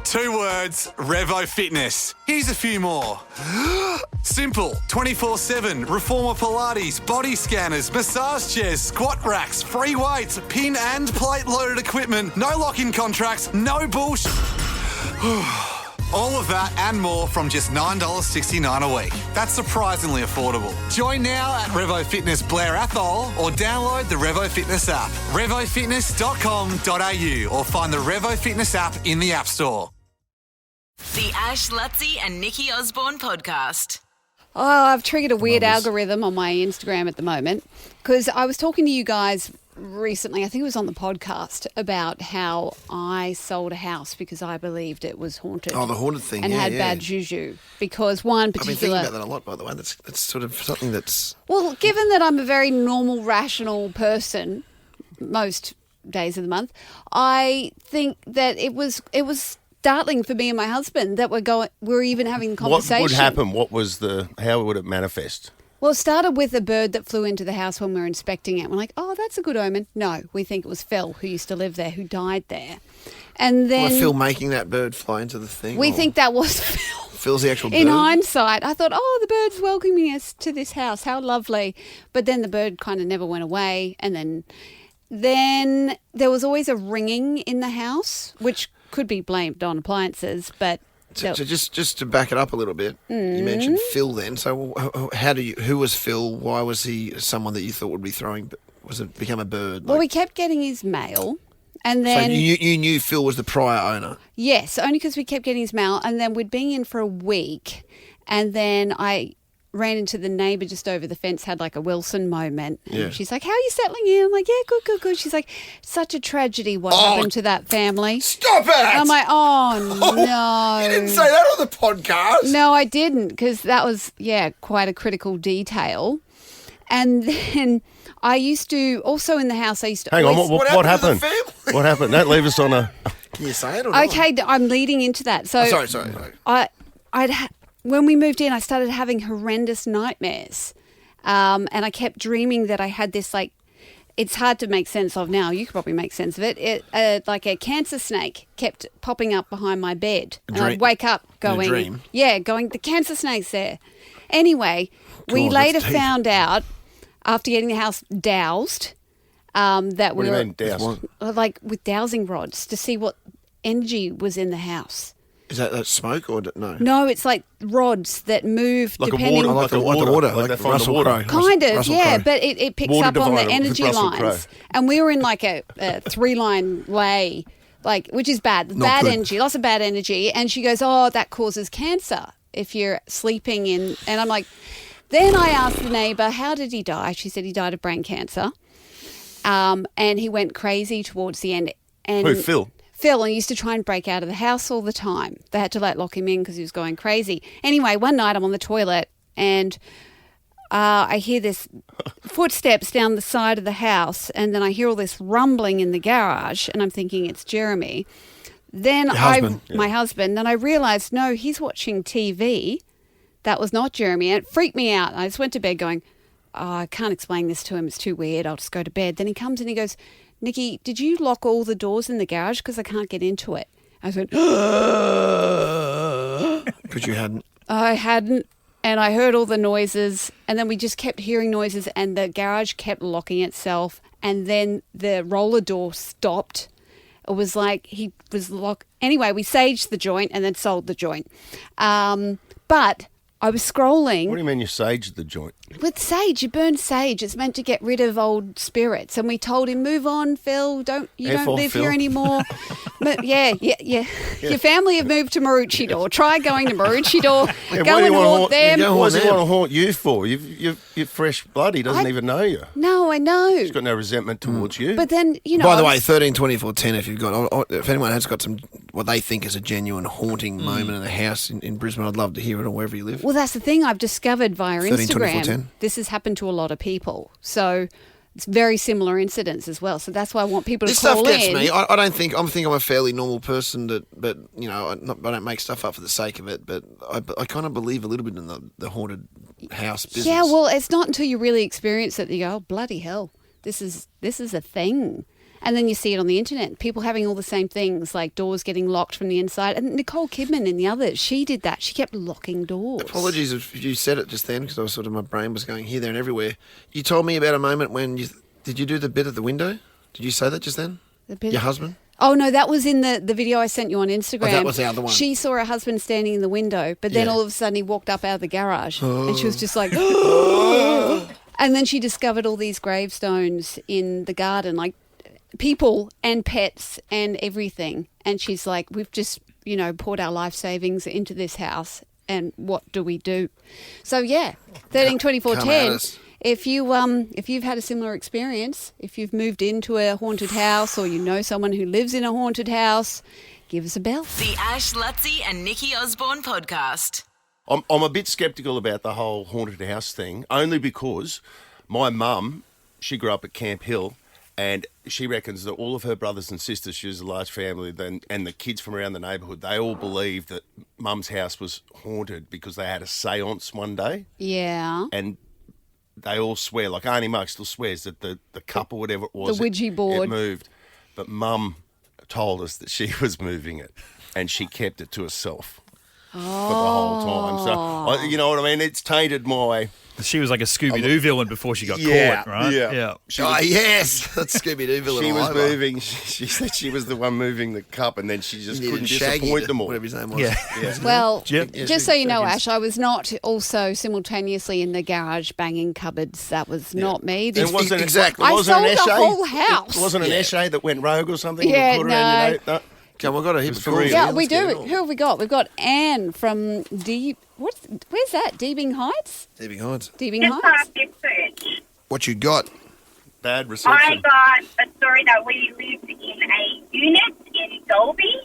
2 words, Revo Fitness. Here's a few more. Simple, 24/7, reformer Pilates, body scanners, massage chairs, squat racks, free weights, pin and plate loaded equipment, no lock-in contracts, no bullshit. All of that and more from just $9.69 a week. That's surprisingly affordable. Join now at Revo Fitness Blair Athol or download the Revo Fitness app. RevoFitness.com.au or find the Revo Fitness app in the App Store. The Ash, Lutzi and Nikki Osborne podcast. Oh, I've triggered a weird algorithm on my Instagram at the moment because I was talking to you guys recently, I think it was on the podcast, about how I sold a house because I believed it was haunted. Oh, the haunted thing, and had bad juju. Because one particular... I've been thinking about that a lot, by the way. That's sort of something that's... Well, given that I'm a very normal, rational person most days of the month, I think that it was startling for me and my husband that we're even having conversation. What would happen? How would it manifest? Well, it started with a bird that flew into the house when we were inspecting it. We're like, oh, that's a good omen. No, we think it was Phil, who used to live there, who died there. And then... Phil making that bird fly into the thing? We think that was Phil. Phil's the actual bird? In hindsight, I thought, oh, the bird's welcoming us to this house. How lovely. But then the bird kind of never went away. And then there was always a ringing in the house, which could be blamed on appliances, but... So just to back it up a little bit, you mentioned Phil then. So who was Phil? Why was he someone that you thought would be become a bird? Well, we kept getting his mail, and then... So you knew Phil was the prior owner? Yes, only because we kept getting his mail, and then we'd been in for a week, and then I ran into the neighbour just over the fence, had like a Wilson moment. And yeah. She's like, how are you settling in? I'm like, yeah, good. She's like, such a tragedy what happened to that family. Stop it! I'm like, oh, no. You didn't say that on the podcast. No, I didn't, because that was, quite a critical detail. And then I used to, also in the house, Hang on, what happened? What happened? Don't leave us on a... Can you say it or not? Okay, I'm leading into that. So sorry. When we moved in, I started having horrendous nightmares. And I kept dreaming that I had this, like, it's hard to make sense of now. You could probably make sense of it. Like a cancer snake kept popping up behind my bed. And I'd wake up going, the cancer snake's there. Anyway, we later found out, after getting the house doused, that What do you mean, doused? Like with dowsing rods to see what energy was in the house. Is that smoke or no? No, it's like rods that move like depending... Like the water. Like Russell Crowe. Kind of, but it picks Water up on the divider energy with Russell lines. Crowe. And we were in like a 3-line lay, which is bad. Bad energy, lots of bad energy. And she goes, oh, that causes cancer if you're sleeping in... And I'm like... Then I asked the neighbour, how did he die? She said he died of brain cancer. And he went crazy towards the end. And Who, Phil? Phil, and he used to try and break out of the house all the time. They had to lock him in because he was going crazy. Anyway, one night I'm on the toilet and I hear this footsteps down the side of the house, and then I hear all this rumbling in the garage, and I'm thinking it's Jeremy. Then my husband, then I realised, no, he's watching TV. That was not Jeremy, and it freaked me out. I just went to bed going, oh, I can't explain this to him. It's too weird. I'll just go to bed. Then he comes and he goes, Nikki, did you lock all the doors in the garage? Because I can't get into it. I went, Because you hadn't. I hadn't. And I heard all the noises. And then we just kept hearing noises. And the garage kept locking itself. And then the roller door stopped. It was like he was locked. Anyway, we saged the joint and then sold the joint. But I was scrolling. What do you mean you saged the joint? With sage, you burn sage. It's meant to get rid of old spirits. And we told him, move on, Phil. You don't live here anymore. But yeah. Your family have moved to Maroochydore. Try going to Maroochydore. Go and haunt them. What does he want to haunt you for? You're fresh blood. He doesn't even know you. No, I know. He's got no resentment towards you. But then, By the way, 13, 24, 10, if anyone has got some, what they think is a genuine haunting moment in a house in Brisbane, I'd love to hear it or wherever you live. Well, that's the thing I've discovered via 13, Instagram. 24, 10. This has happened to a lot of people. So it's very similar incidents as well. So that's why I want people to call in. This stuff gets me. I think I'm a fairly normal person, but I don't make stuff up for the sake of it. But I kind of believe a little bit in the haunted house business. Yeah, well, it's not until you really experience it that you go, oh, bloody hell, this is a thing. And then you see it on the internet, people having all the same things, like doors getting locked from the inside. And Nicole Kidman and the others, she did that. She kept locking doors. Apologies if you said it just then, because I was my brain was going here, there and everywhere. You told me about a moment when did you do the bit at the window? Did you say that just then? Your husband? Oh, no, that was in the video I sent you on Instagram. Oh, that was the other one. She saw her husband standing in the window, but then all of a sudden he walked up out of the garage and she was just like, and then she discovered all these gravestones in the garden, like people and pets and everything. And she's like, we've just, poured our life savings into this house, and what do we do? So, 132410. If you've had a similar experience, if you've moved into a haunted house or you know someone who lives in a haunted house, give us a bell. The Ash Lutzi and Nikki Osborne podcast. I'm a bit sceptical about the whole haunted house thing, only because my mum, she grew up at Camp Hill, and she reckons that all of her brothers and sisters, she was a large family, and the kids from around the neighbourhood, they all believed that Mum's house was haunted because they had a séance one day. Yeah. And they all swear, like Auntie Mark still swears that the cup or whatever it was, the Ouija board, it moved. But Mum told us that she was moving it, and she kept it to herself for the whole time. So, you know what I mean? It's tainted my... She was like a Scooby-Doo villain before she got caught, right? Yeah. Yes, that's Scooby-Doo villain. She was moving. She said she was the one moving the cup, and then she just couldn't disappoint them all. Whatever his name was. Yeah. Well, Yep. just so you know, Ash, I was not also simultaneously in the garage banging cupboards. That was not me. It wasn't exactly. I wasn't sold an the Eshay? whole house. It wasn't an Eshay that went rogue or something. Yeah, You put her in, no. Come on, I've got a heap of calls. Yeah, we do. Who have we got? We've got Anne from where's that? Deebing Heights? Deebing Heights. Deebing Just Heights? past Ipswich. What you got? Bad I reception. got a story that we lived in a unit in Dolby.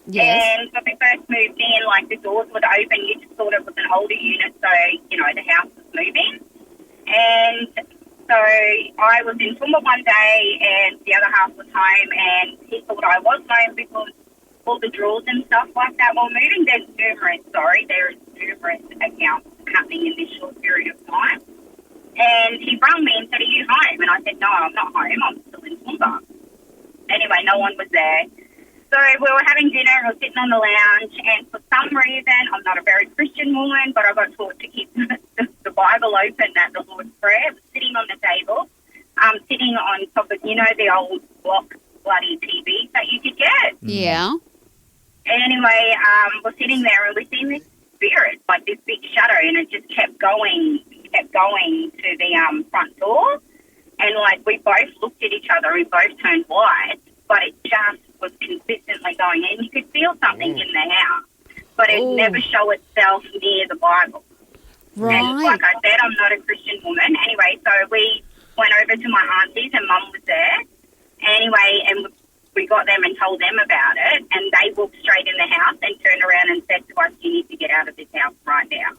Yes. And when we first moved in, like the doors would open, you just thought it was an older unit, so, the house was moving. And so I was in Toowoomba one day and the other half was home, and he thought I was home because all the drawers and stuff like that were moving. There is numerous accounts happening in this short period of time. And he rang me and said, are you home? And I said, no, I'm not home. I'm still in Toowoomba. Anyway, no one was there. So we were having dinner and we were sitting on the lounge, and for some reason, I'm not a very Christian woman, but I got taught to keep the Bible open at the Lord's Prayer. It was sitting on the table, sitting on top of, the old block bloody TVs that you could get. Yeah. Anyway, we're sitting there and we seen this spirit, like this big shadow, and it just kept going to the front door. And, we both looked at each other, we both turned white, but it just was consistently going in. You could feel something in the house, but it never show itself near the Bible. Right. And like I said, I'm not a Christian woman. Anyway, so we went over to my auntie's and Mum was there. Anyway, and we got them and told them about it, and they walked straight in the house and turned around and said to us, you need to get out of this house right now.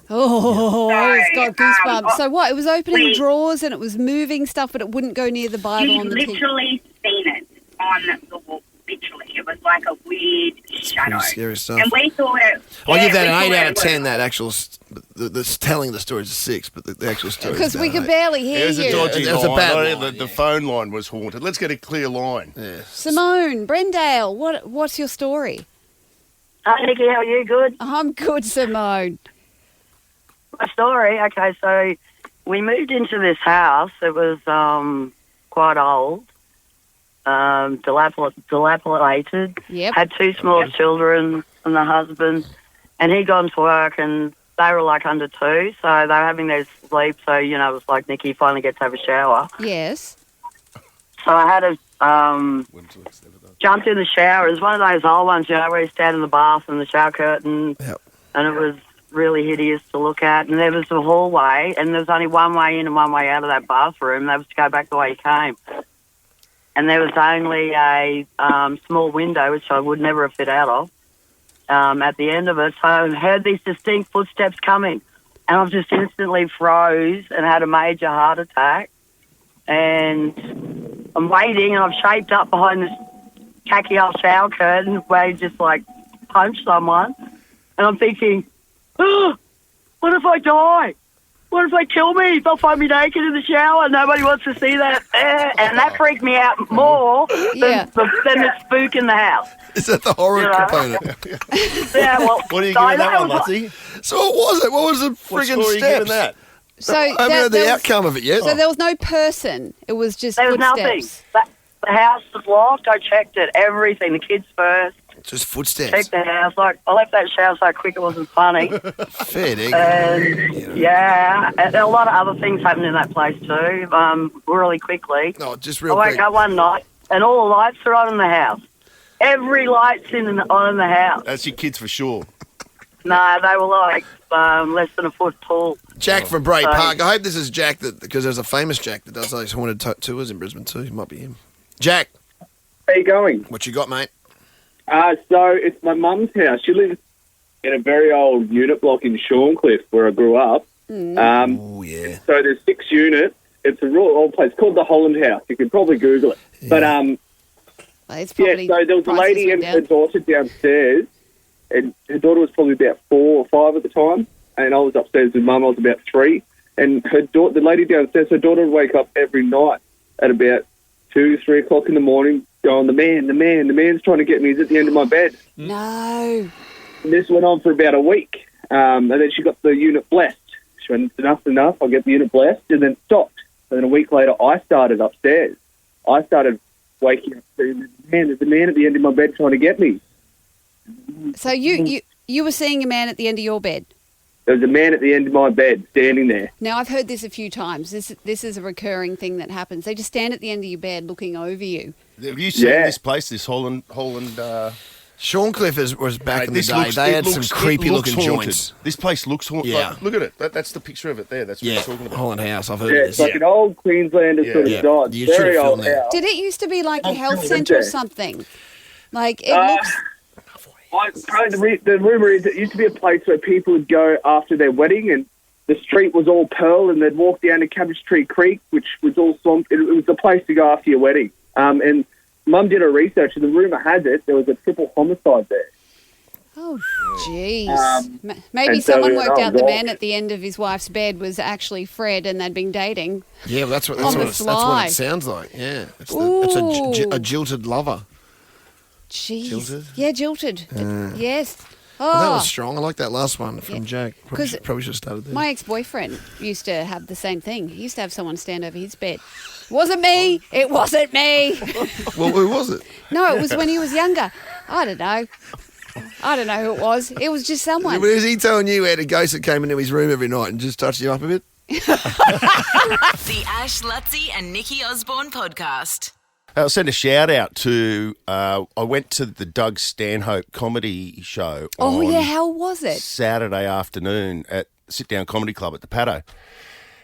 Oh, it's got goosebumps. So what? It was opening we- drawers and it was moving stuff, but it wouldn't go near the Bible You on the TV. literally seen it on the wall. Literally, it was like a weird shadow. Pretty scary stuff. And we thought it. I'll give that we an thought 8 out it of was- 10, that actual... The telling the story is a 6, but the actual story Because is we about could an barely hear It was a you. dodgy It was a line. bad Not- line, the phone line was haunted. Let's get a clear line. 8. Yeah. Simone, Brendale, what's your story? Hi, Nikki, how are you? Good? I'm good, Simone. My story, okay, so we moved into this house. It was quite old, dilapidated. Yep. Had 2 small children and the husband, and he'd gone to work, and they were under 2, so they were having their sleep, so, it was like, Nikki finally gets to have a shower. Yes. So I had to jumped in the shower. It was one of those old ones, where you stand in the bath and the shower curtain, and it was really hideous to look at. And there was a hallway, and there was only one way in and one way out of that bathroom. That was to go back the way you came. And there was only a small window, which I would never have fit out of, at the end of it. So I heard these distinct footsteps coming, and I just instantly froze and had a major heart attack. And I'm waiting, and I've shaped up behind this khaki old shower curtain where you just, punch someone. And I'm thinking, oh, what if I die? what if they kill me? They'll find me naked in the shower. Nobody wants to see that. And that freaked me out more than the spook in the house. Is that the horror component? Yeah, well, What are you giving that one, Lutzy? So what was it? What was the What friggin' score are you giving steps? that? So I haven't heard the outcome of it yet. So there was no person. It was just there was footsteps. nothing. The house was locked. I checked it. Everything. The kids first. Just footsteps. Checked the house. Like, I left that shower so quick it wasn't funny. Fair dinkum. And, and a lot of other things happened in that place too, really quickly. No, just I real woke quick. up one night and all the lights are on in the house. Every light's on in the house. That's your kids for sure. No, they were like less than a foot tall. Jack from Bray So- Park. I hope this is Jack, because there's a famous Jack that does those haunted tours in Brisbane too. It might be him. Jack, How you going? what you got, mate? So it's my mum's house. She lives in a very old unit block in Shorncliffe where I grew up. Oh, yeah. So there's 6 units. It's a real old place called the Holland House. You can probably Google it. Yeah. But It's yeah, probably so there was a prices lady went and her down. daughter downstairs, and her daughter was probably about 4 or 5 at the time, and I was upstairs with mum. I was about 3, and the lady downstairs, her daughter would wake up every night at about 2, 3 o'clock in the morning, going, the man's trying to get me. He's at the end of my bed. No. And this went on for about a week, and then she got the unit blessed. She went, enough's enough, I'll get the unit blessed, and then stopped. And then a week later, I started upstairs. I started waking up saying, there's a man at the end of my bed trying to get me. So you were seeing a man at the end of your bed. There was a man at the end of my bed standing there. Now, I've heard this a few times. This is a recurring thing that happens. They just stand at the end of your bed looking over you. Have you seen Yeah. this place, this Holland Shorncliffe was back in the this day. looks- they it had looks- some it creepy looks looking haunted. joints. This place looks haunted. Yeah. Like, look at it. That's the picture of it there. That's what Yeah, we're talking about. Holland House. I've heard Yeah, of it's this. like an old Queenslander sort of Yeah. dodge. You should Very have old filmed that. house. Did it used to be like a health still centre or there. something? Like, it Uh, looks... The rumour is it used to be a place where people would go after their wedding, and the street was all pearl, and they'd walk down to Cabbage Tree Creek, which was all swamp. It was the place to go after your wedding. And Mum did her research, and the rumour has it there was a triple homicide there. Oh, jeez. Maybe and so someone we went, worked oh, out the God. man at the end of his wife's bed was actually Fred and they'd been dating. Yeah, well, that's what On the that's what fly. it sounds like. Yeah, it's Ooh. a jilted lover. Jeez. Jilted? Yeah, jilted. Yes. Oh, Well, that was strong. I like that last one from Jack. Probably 'Cause probably should have started there. my ex-boyfriend used to have the same thing. He used to have someone stand over his bed. Wasn't me. It wasn't me. Well, who was it? No, it was when he was younger. I don't know. I don't know who it was. It was just someone. Was he telling you he had a ghost that came into his room every night and just touched you up a bit? The Ash, Lutzy and Nikki Osborne podcast. I'll send a shout out to, I went to the Doug Stanhope comedy show Oh, on yeah. How was it? Saturday afternoon at Sit Down Comedy Club at the Paddo.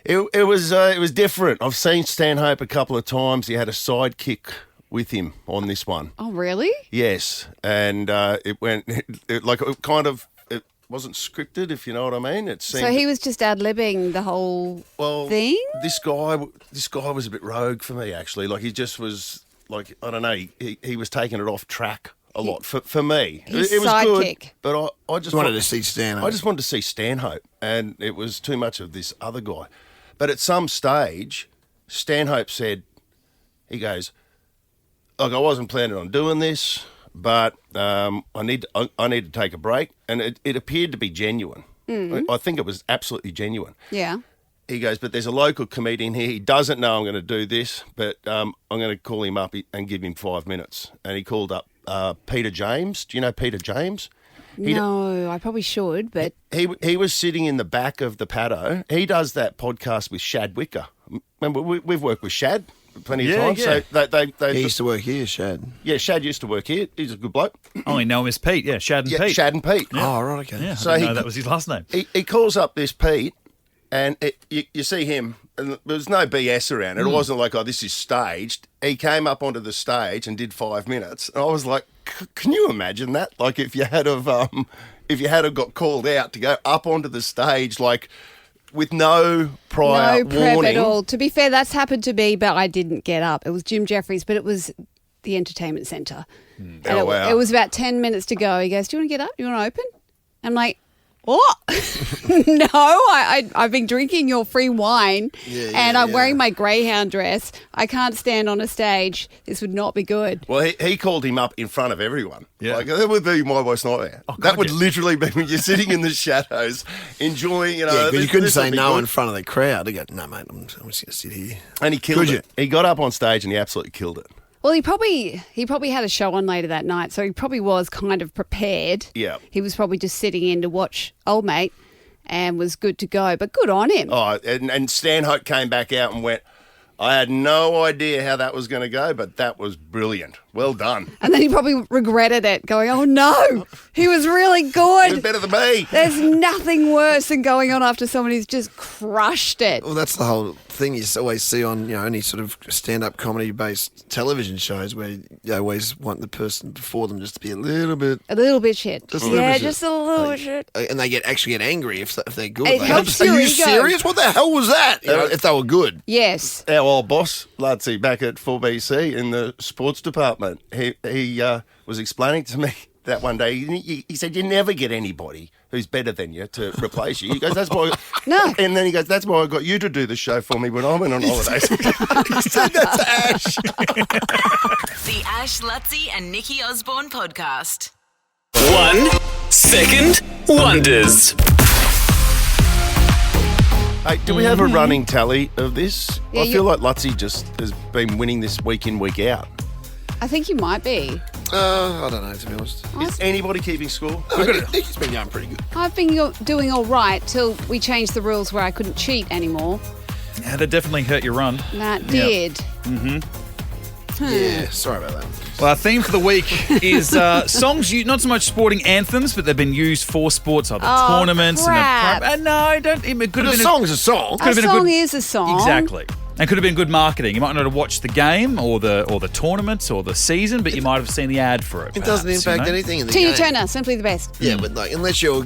It was different. I've seen Stanhope a couple of times. He had a sidekick with him on this one. Oh, really? Yes, and it went it wasn't scripted, if you know what I mean. It seemed So he was just ad-libbing the whole thing? This guy was a bit rogue for me, actually. Like, he just was like, I don't know. He was taking it off track a lot for me. His It was sidekick. good, but I just Wanted to see Stanhope. I just wanted to see Stanhope, and it was too much of this other guy. But at some stage, Stanhope said, he goes, look, I wasn't planning on doing this, but I need to take a break. And it appeared to be genuine. I think it was absolutely genuine. Yeah. He goes, but there's a local comedian here. He doesn't know I'm going to do this, but I'm going to call him up and give him 5 minutes. And he called up Peter James. Do you know Peter James? No, I probably should, but... He was sitting in the back of the Paddo. He does that podcast with Shad Wicker. Remember, we've worked with Shad plenty of times. Yeah. So they He used to work here, Shad. yeah, Shad used to work here. He's a good bloke. I only know him as Pete. Yeah, Shad and Pete. Shad and Pete. Oh, right, okay. Yeah, So I didn't he- know that was his last name. He calls up this Pete, and you see him, and there was no BS around it. It wasn't like, oh, this is staged. He came up onto the stage and did 5 minutes. And I was like, can you imagine that? Like, if you had got called out to go up onto the stage, like, with no prior No prep warning. at all. To be fair, that's happened to me, but I didn't get up. It was Jim Jeffries, but it was the entertainment centre. And Oh, wow. it was about 10 minutes to go. He goes, do you want to get up? Do you want to open? I'm like, What? No, I've been drinking your free wine and I'm wearing my Greyhound dress. I can't stand on a stage. This would not be good. Well, he called him up in front of everyone. Yeah. Like, that would be my worst nightmare. Oh, God, that would yeah. literally be when you're sitting in the shadows, enjoying, Yeah, because you couldn't say no in front of the crowd. You go, no, mate, I'm just going to sit here. And he killed Could it. He got up on stage and he absolutely killed it. Well, he probably had a show on later that night, so he probably was kind of prepared. Yeah. He was probably just sitting in to watch old mate and was good to go, but good on him. Oh, and Stanhope came back out and went, I had no idea how that was going to go, but that was brilliant. Well done. And then he probably regretted it, going, oh no, he was really good. He was better than me. There's nothing worse than going on after someone who's just crushed it. Well, that's the whole thing you always see on any sort of stand-up comedy-based television shows where you always want the person before them just to be a little bit shit. Just a little bit just shit. a little bit shit. and they actually get angry if they're good. It Like, helps are your you ego. serious? What the hell was that? If they were good. Yes. Our old boss, Ludsey, back at 4BC in the sports department, he was explaining to me that one day, he said, you never get anybody who's better than you to replace you. He goes, that's why... No. And then he goes, that's why I got you to do the show for me when I went on holidays. He said that to Ash. The Ash, Lutzi and Nikki Osborne podcast. 1 second wonders. Hey, do we have a running tally of this? Yeah, I feel like Lutzi just has been winning this week in, week out. I think you might be. I don't know, to be honest. Is anybody keeping score? Nicky's been going pretty good. I've been doing all right till we changed the rules where I couldn't cheat anymore. Yeah, that definitely hurt your run. That did. Yeah, sorry about that. Well, our theme for the week is songs, not so much sporting anthems, but they've been used for sports, like the tournaments. crap. And no, it could have A been song's a song. A song is a song. Exactly. And could have been good marketing. You might not have watched the game or the tournaments or the season, but you might have seen the ad for it. It doesn't perhaps, impact you know? anything in the Tina game. Turner, simply the best. Yeah, but like, unless you're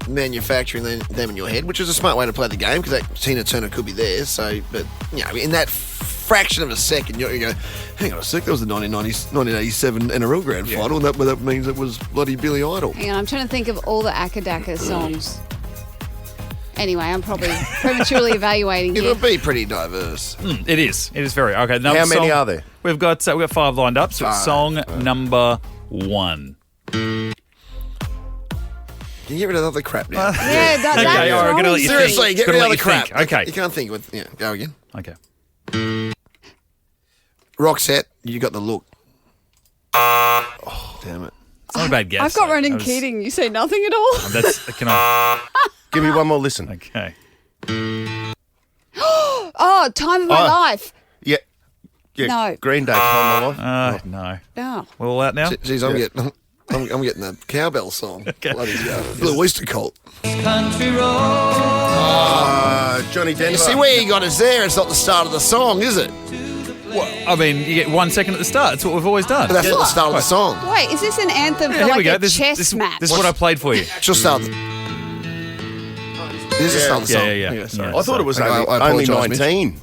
manufacturing them in your head, which is a smart way to play the game, because that Tina Turner could be there. So, but in that fraction of a second, you go, hang on a sec, that was the 1987 NRL Grand Final, and that means it was bloody Billy Idol. Hang on, I'm trying to think of all the Akadaka songs. Anyway, I'm probably prematurely evaluating It here. would be pretty diverse. It is. It is very. Okay. How many are there? We've got 5 lined up. So it's song number 1. Can you get rid of the other crap now? Yeah, that's Okay, all right, gonna let you think. Seriously, get Gotta rid of let the you crap. think. Okay. You can't think with. Yeah, go again. Okay. Roxette, you got the look. Oh, damn it. It's not a bad guess. I've got though. Ronan That was- Keating. You say nothing at all? Can I? Give me one more listen. Okay. Oh, Time of My Life. Yeah. No. Green Day, Time of My Life. No. Oh. We're all out now? Jeez, I'm getting the cowbell song. Bloody Blue Oyster Cult. Johnny Denver. You see where you got us there? It's not the start of the song, is it? I mean, you get 1 second at the start. That's what we've always done. But that's not the start of the song. Wait, is this an anthem for here we like go. a This chess match? is what I played for you. Just start. This is start of the song. Yeah. Okay, sorry. I thought it was Okay, only, I only apologise, 19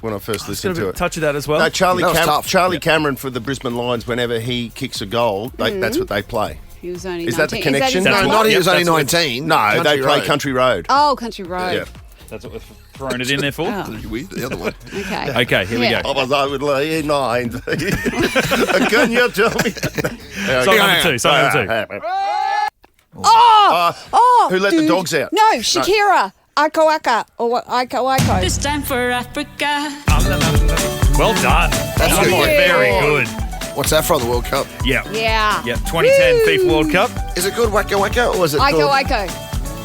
when I first It's got listened a to bit it. touch of that as well. No, Charlie That was tough. Cameron for the Brisbane Lions, whenever he kicks a goal, that's what they play. He was only Is 19. that the connection? his That's name? what- Not he was Yep, only that's what- 19. No, Country they play Road. Country Road. Oh, Country Road. Yeah. That's what we've thrown it in there for. Oh, You weird, the other one. okay. Okay, here we Yeah. go. I was only 9. Can you tell me? Song number 2. Song number 2. Oh, Who let the dude. dogs out? No, Shakira. Aiko Waka. Or Aiko Aiko. This time for Africa. Well done. That's good. Very Yeah. good. What's that from, the World Cup? Yeah. Yeah. 2010 Woo. FIFA World Cup. Is it good Waka Waka, or is it Aiko called...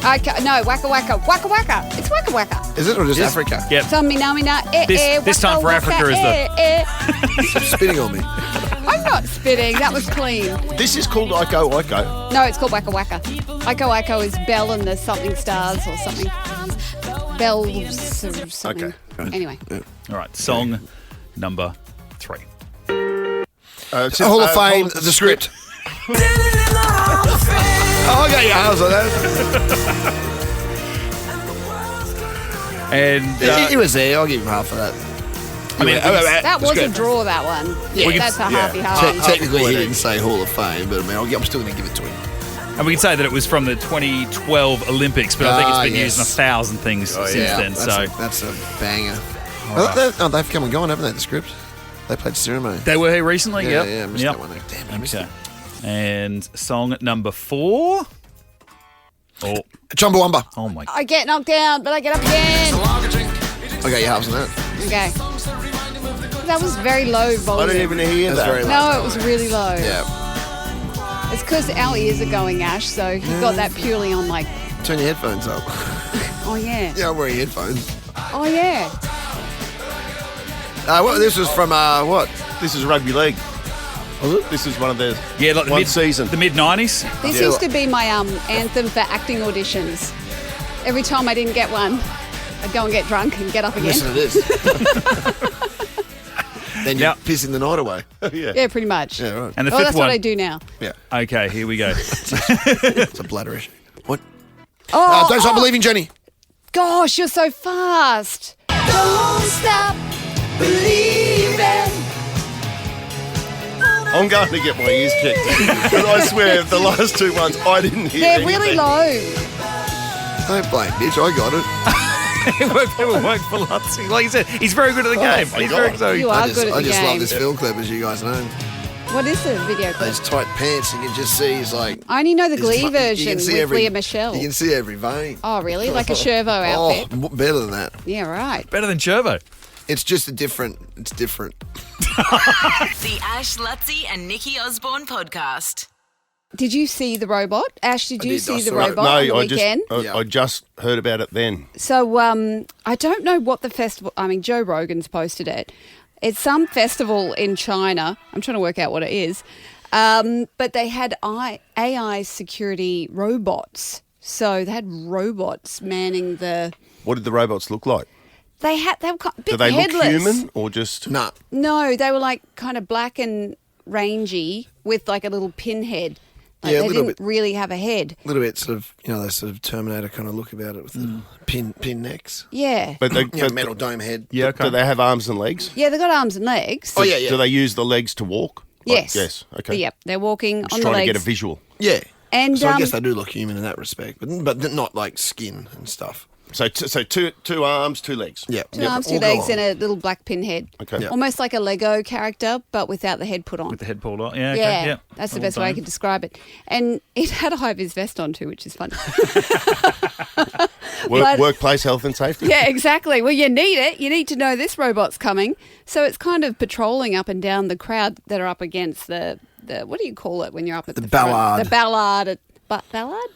Aiko. No, Waka Waka. Waka Waka. It's Waka Waka. Is it, or just Africa? Yep. So mina mina This time for Africa is the- Stop spitting on me. I'm not spitting. That was clean. This is called Iko Iko. No, it's called Waka Waka. Aiko Aiko is Bell and the something stars or something. Bells or something. Okay. Anyway. All right. Song number 3. Hall of Fame, the script. Oh, I got your hands on that. And He was there. I'll give him half of that. I mean, That was a script. draw, that one. Yeah. That's a halfy half. Technically, he didn't say Hall of Fame, but I mean, I'm still going to give it to him. And we can say that it was from the 2012 Olympics, but I think it's been yes. used in 1,000 things since then. That's a banger. Right. They've come and gone, haven't they, the script? They played Ceremony. They were here recently, Yeah, yep. yeah, I missed that one. Damn, I missed it. And song number 4. Oh, Chumbawamba. oh my God. I get knocked down, but I get up again. Okay, yeah, halves on that. Okay. That was very low I volume. don't even hear That's that. very low. No, it was really low. Yeah. It's because our ears are going, Ash, so he got that purely on like, Turn your headphones up. oh yeah. Yeah, I'm wearing headphones. Oh yeah. This was from, what? This is rugby league. Was it? This is one of the Like one season. The mid-90s. This used to be my anthem for acting auditions. Every time I didn't get one, I'd go and get drunk and get up again. Listen to this. Then you're pissing the night away. Yeah, pretty much. Yeah, right. And the Oh, fifth that's one. what I do now. Yeah. Okay, here we go. It's a bladder issue. What? Oh, Don't stop believing, Jenny. gosh, you're so fast. Don't stop believing. I'm going to get my ears checked. But I swear, the last two ones, I didn't hear They're anything. really low. Don't blame bitch. I got it. It worked for Lutzi. Like you said, he's very good at the game. my He's God. very so You are good at I the just love game. this film clip, as you guys know. What is the video clip? Those tight pants, you can just see he's like. I only know the he's Glee fu- you version can with see every- Leah Michelle. You can see every vein. Oh, really? Like a Shervo outfit? Better than that. Yeah, right. better than Chervo. It's just it's different. The Ash, Lutzi and Nikki Osborne podcast. Did you see the robot? Ash, did you did. see I the saw it. robot on the No, weekend? I just heard about it then. So I don't know what the festival. I mean, Joe Rogan's posted it. It's some festival in China. I'm trying to work out what it is. But they had AI security robots. So they had robots manning the. What did the robots look like? They were a bit Do they headless. look human or just... Nah. No, they were like kind of black and rangy with like a little pinhead. Like Yeah, a they little didn't bit. really have a head. A little bit sort of, that sort of Terminator kind of look about it with the pin necks. Yeah. But they, Metal dome head. Yeah, okay. Do they have arms and legs? Yeah, they got arms and legs. Oh, yeah. Do they use the legs to walk? Yes. Yes, okay. Yep, they're walking Just on the trying legs. to get a visual. Yeah. And, so I guess they do look human in that respect, but not like skin and stuff. So two arms, two legs. Yeah. Two arms, two all go legs, on. and a little black pinhead. Okay. Yeah. Almost like a Lego character, but without the head put on. With the head pulled off. Yeah, okay. Yeah, Yeah. that's the Well best way I done. could describe it. And it had a high-vis vest on too, which is funny. But- Workplace health and safety. Yeah, exactly. Well, you need it. You need to know this robot's coming. So it's kind of patrolling up and down the crowd that are up against the what do you call it when you're up at the front? ballard. The ballard.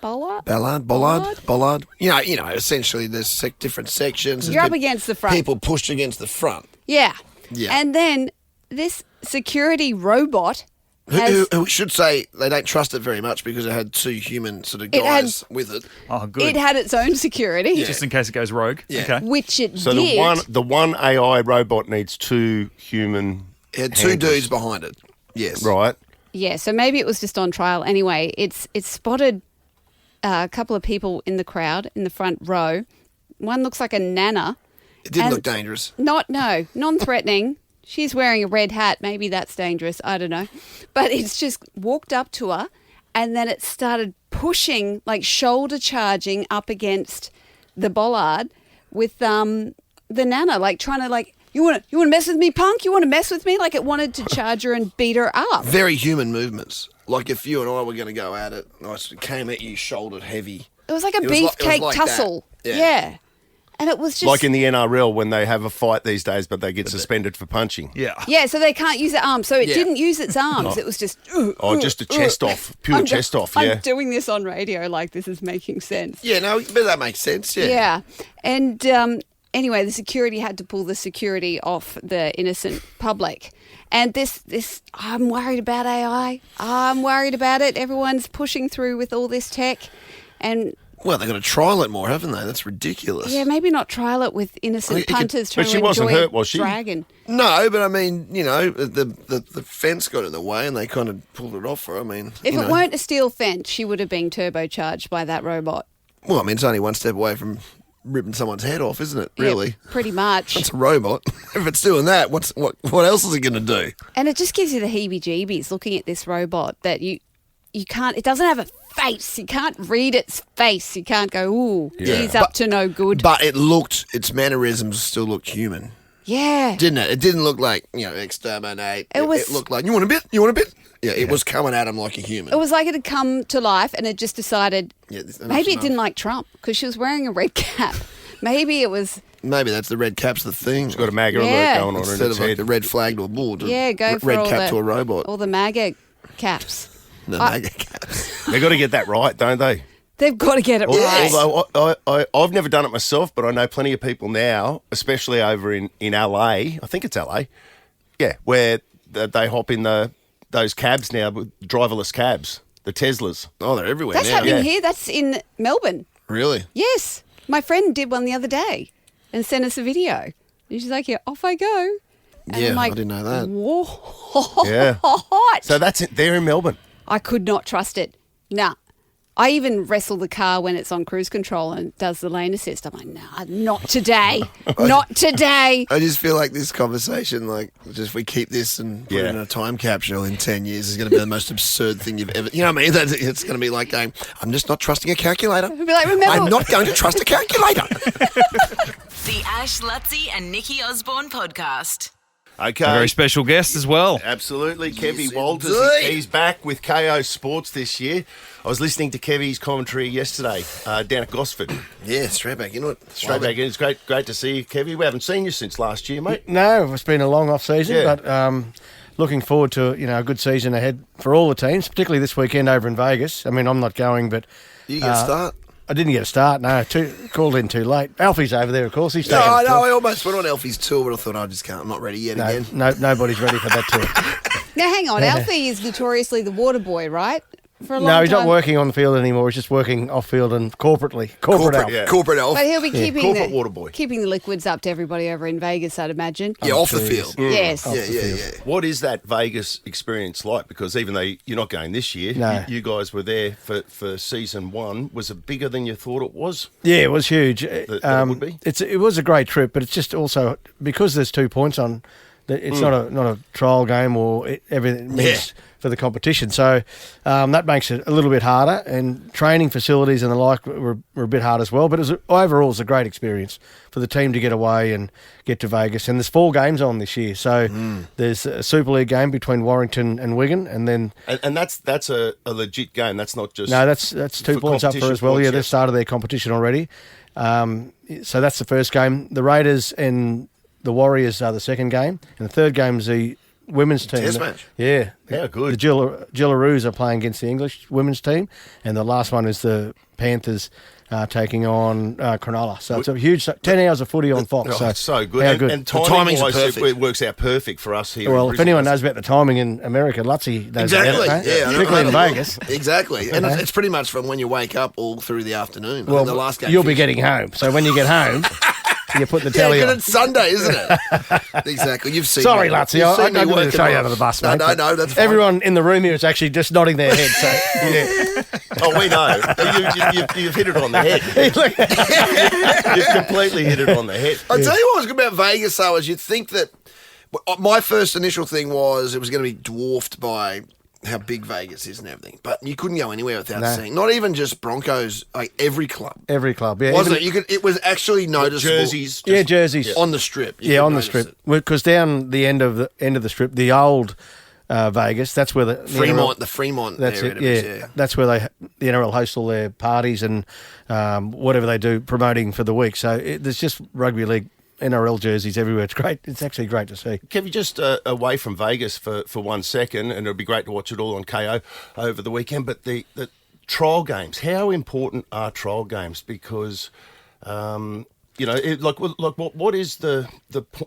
Bollard? Bollard. Essentially there's different sections. You're There's up against the front. People pushed against the front. Yeah. Yeah. And then this security robot has... Who should say they don't trust it very much because it had two human sort of It had- guys with it. Oh, good. It had its own security, Just in case it goes rogue. Yeah. Okay. which it So did. the one AI robot needs two human. It had two handlers. dudes behind it. Yes. Right. Yeah, so maybe it was just on trial. Anyway, it's spotted a couple of people in the crowd in the front row. One looks like a nana. It didn't And- look dangerous. Non-threatening. She's wearing a red hat. Maybe that's dangerous. I don't know. But it's just walked up to her and then it started pushing, like shoulder charging up against the bollard with the nana, like trying to like, you want to mess with me, punk? You want to mess with me? Like it wanted to charge her and beat her up. Very human movements. Like if you and I were going to go at it, and I came at you shouldered heavy. It was like a It was like- it was beefcake like that. tussle. Yeah. Yeah. And it was just... Like in the NRL when they have a fight these days, but they get suspended for punching. Yeah. Yeah, so they can't use their arms. So it Yeah. didn't use its arms. It was just... Oh, just a chest off. Pure I'm chest off, yeah. I'm doing this on radio like this is making sense. Yeah, no, but that makes sense. Yeah. Yeah. And anyway, the security had to pull the security off the innocent public. And this, I'm worried about AI. I'm worried about it. Everyone's pushing through with all this tech. And Well, they've got to trial it more, haven't they? That's ridiculous. yeah, maybe not trial it with innocent It could- punters trying but she to wasn't enjoy hurt, a was she? dragon. No, but I mean, the fence got in the way and they kind of pulled it off for her. I mean, If it weren't a steel fence, she would have been turbocharged by that robot. Well, I mean, it's only one step away from ripping someone's head off, isn't it? Really? Yeah, pretty much. It's a robot. If it's doing that, what else is it going to do? And it just gives you the heebie-jeebies looking at this robot that you can't... It doesn't have a face. You can't read its face. You can't go, ooh, Yeah. he's up to no good. But its mannerisms still looked human. Yeah. Didn't it? It didn't look like, exterminate. It was- It looked like, you want a bit? You want a bit? Yeah, it was coming at him like a human. It was like it had come to life and it just decided Enough's maybe it enough. didn't like Trump because she was wearing a red cap. Maybe it was, Maybe that's the red cap's the thing. It's got a MAGA Yeah. alert going on in Instead its of like head. the red flag to a bull. To go for red all cap the, to a robot. all the MAGA caps. The I- MAGA caps. They've got to get that right, don't they? They've got to get it right. Although I've never done it myself, but I know plenty of people now, especially over in LA. I think it's LA. Yeah, where they hop in those cabs now, with driverless cabs, the Teslas. Oh, they're everywhere That's now. happening Yeah. here. That's in Melbourne. Really? Yes. My friend did one the other day and sent us a video. And she's like, yeah, off I go. And Yeah, I'm like, I didn't know that. Whoa. Yeah. Hot. So that's it. They're in Melbourne. I could not trust it. Nah. I even wrestle the car when it's on cruise control and does the lane assist. I'm like, nah, not today. Not today. I just feel like this conversation, if we keep this and put it in a time capsule in 10 years, is going to be the most absurd thing you've ever... You know what I mean? It's going to be like going, I'm just not trusting a calculator. We'll be like, remember... I'm not going to trust a calculator. The Ash, Lutzi and Nikki Osborne podcast. Okay. A very special guest as well. Absolutely. Kevy Yes, Walters, indeed. he's back with KO Sports this year. I was listening to Kevy's commentary yesterday down at Gosford. Yeah, straight back into it. Straight back in. It's great to see you, Kevy. We haven't seen you since last year, mate. No, it's been a long off season, Yeah. but looking forward to a good season ahead for all the teams, particularly this weekend over in Vegas. I mean, I'm not going, but You get a start? I didn't get a start. No, called in too late. Alfie's over there, of course. He's No, taking I the know. tour. I almost went on Elfie's tour, but I thought I just can't. I'm not ready yet again. Nobody's ready for that tour. Now, hang on. Yeah. Alfie is notoriously the water boy, right? For a long No, he's time. not working on the field anymore. He's just working off field and corporately. Corporate Alf. yeah. Corporate elf. But he'll be keeping Corporate water boy. keeping the liquids up to everybody over in Vegas, I'd imagine. Yeah, off the sure he is. field. Yes. Yeah. What is that Vegas experience like? Because even though you're not going this year, No. you guys were there for season one. Was it bigger than you thought it was? Yeah, it was huge. That would be? It was a great trip, but it's just also because there's 2 points on. It's not a trial game or everything means for the competition. So that makes it a little bit harder, and training facilities and the like were a bit hard as well. But overall, it was a great experience for the team to get away and get to Vegas. And there's 4 games on this year. So there's a Super League game between Warrington and Wigan, and then And that's a legit game. That's not just no, that's 2 for points up for competition as well. points, Yeah, they've started their competition already. So that's the first game. The Raiders and the Warriors are the second game, and the third game is the women's team. Test match. Yeah. How good. The Gillaroos are playing against the English women's team, and the last one is the Panthers taking on Cronulla. So it's a huge 10 hours of footy on Fox. Oh, it's so good. How And, good. and timing's timing-wise, perfect. it works out perfect for us here. Well, in if anyone Brisbane. knows about the timing in America, Lutzi knows Exactly. about it, eh? Yeah, I know Particularly in that a lot. Vegas. Exactly. And it's pretty much from when you wake up all through the afternoon. I Well, think the last game you'll be finished- getting home. So when you get home, you put the Yeah, telly because on. it's Sunday, isn't it? Exactly. You've seen Sorry, me. Lutzi, You've I seen me didn't working throw you on- under the bus, No, mate. no, but that's fine. Everyone in the room here is actually just nodding their head. So, yeah. Oh, we know. You've hit it on the head. You've completely hit it on the head. I tell you what was good about Vegas, though, is you'd think that my first initial thing was it was going to be dwarfed by how big Vegas is and everything, but you couldn't go anywhere without No. seeing. Not even just Broncos, like every club. Every club, yeah. Wasn't Even- it? It was actually noticeable. Jerseys. Yeah, jerseys. on the strip. You Yeah, could on the notice strip. it. Because down the end of the strip, the old Vegas, that's where the Fremont, the Fremont. That's area it. is, That's where the NRL host all their parties and whatever they do promoting for the week. So there's just rugby league NRL jerseys everywhere. It's great. It's actually great to see. Can you just away from Vegas for 1 second, and it'll be great to watch it all on KO over the weekend. But the trial games, how important are trial games? Because what is the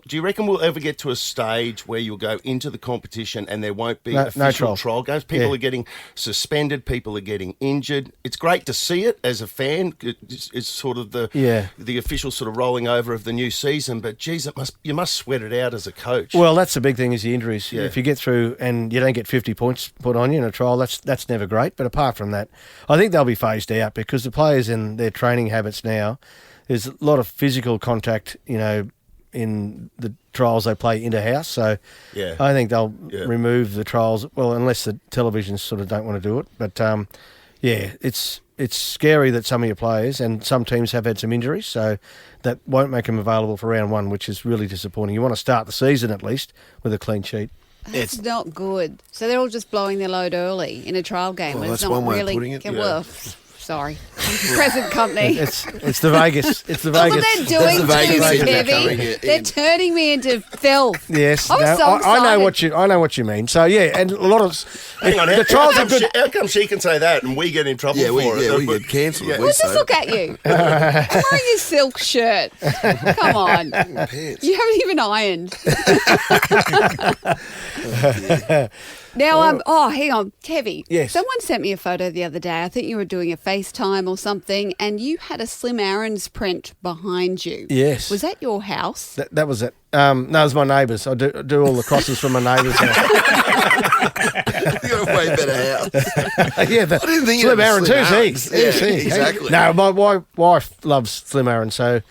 do you reckon we'll ever get to a stage where you'll go into the competition and there won't be No official trial. trial games? People Yeah. are getting suspended. People are getting injured. It's great to see it as a fan. It's sort of the official sort of rolling over of the new season. But geez, you must sweat it out as a coach. Well, that's the big thing is the injuries. Yeah. If you get through and you don't get 50 points put on you in a trial, that's never great. But apart from that, I think they'll be phased out because the players in their training habits now, there's a lot of physical contact, in the trials they play inter-house. So Yeah. I think they'll Yeah. remove the trials, well, unless the televisions sort of don't want to do it. But Yeah, it's scary that some of your players and some teams have had some injuries, so that won't make them available for round one, which is really disappointing. You want to start the season at least with a clean sheet. That's not good. So they're all just blowing their load early in a trial game. Well, and that's it's not one way really, of putting it. Well, sorry. Present company. It's the Vegas. It's the Vegas. Look what they're doing to me, Kevy. They're turning me into filth. Yes, I'm so I know excited. I know what you mean. So yeah, and a lot of Hang on, the trials are good. How come she can say that and we get in trouble for it? Yeah, we get cancelled. Well, just look at you. I'm wearing a silk shirt. Come on. Pants. You haven't even ironed. Now, hang on, Kevy. Yes. Someone sent me a photo the other day. I think you were doing a FaceTime or something, and you had a Slim Aaron's print behind you. Yes. Was that your house? That was it. No, it was my neighbours. I do all the crosses from my neighbours' house. You got a way better house. Yeah, I didn't think Slim it was Aaron. Slim Who's he? Aaron's. Who's he? Exactly. No, my wife loves Slim Aaron, so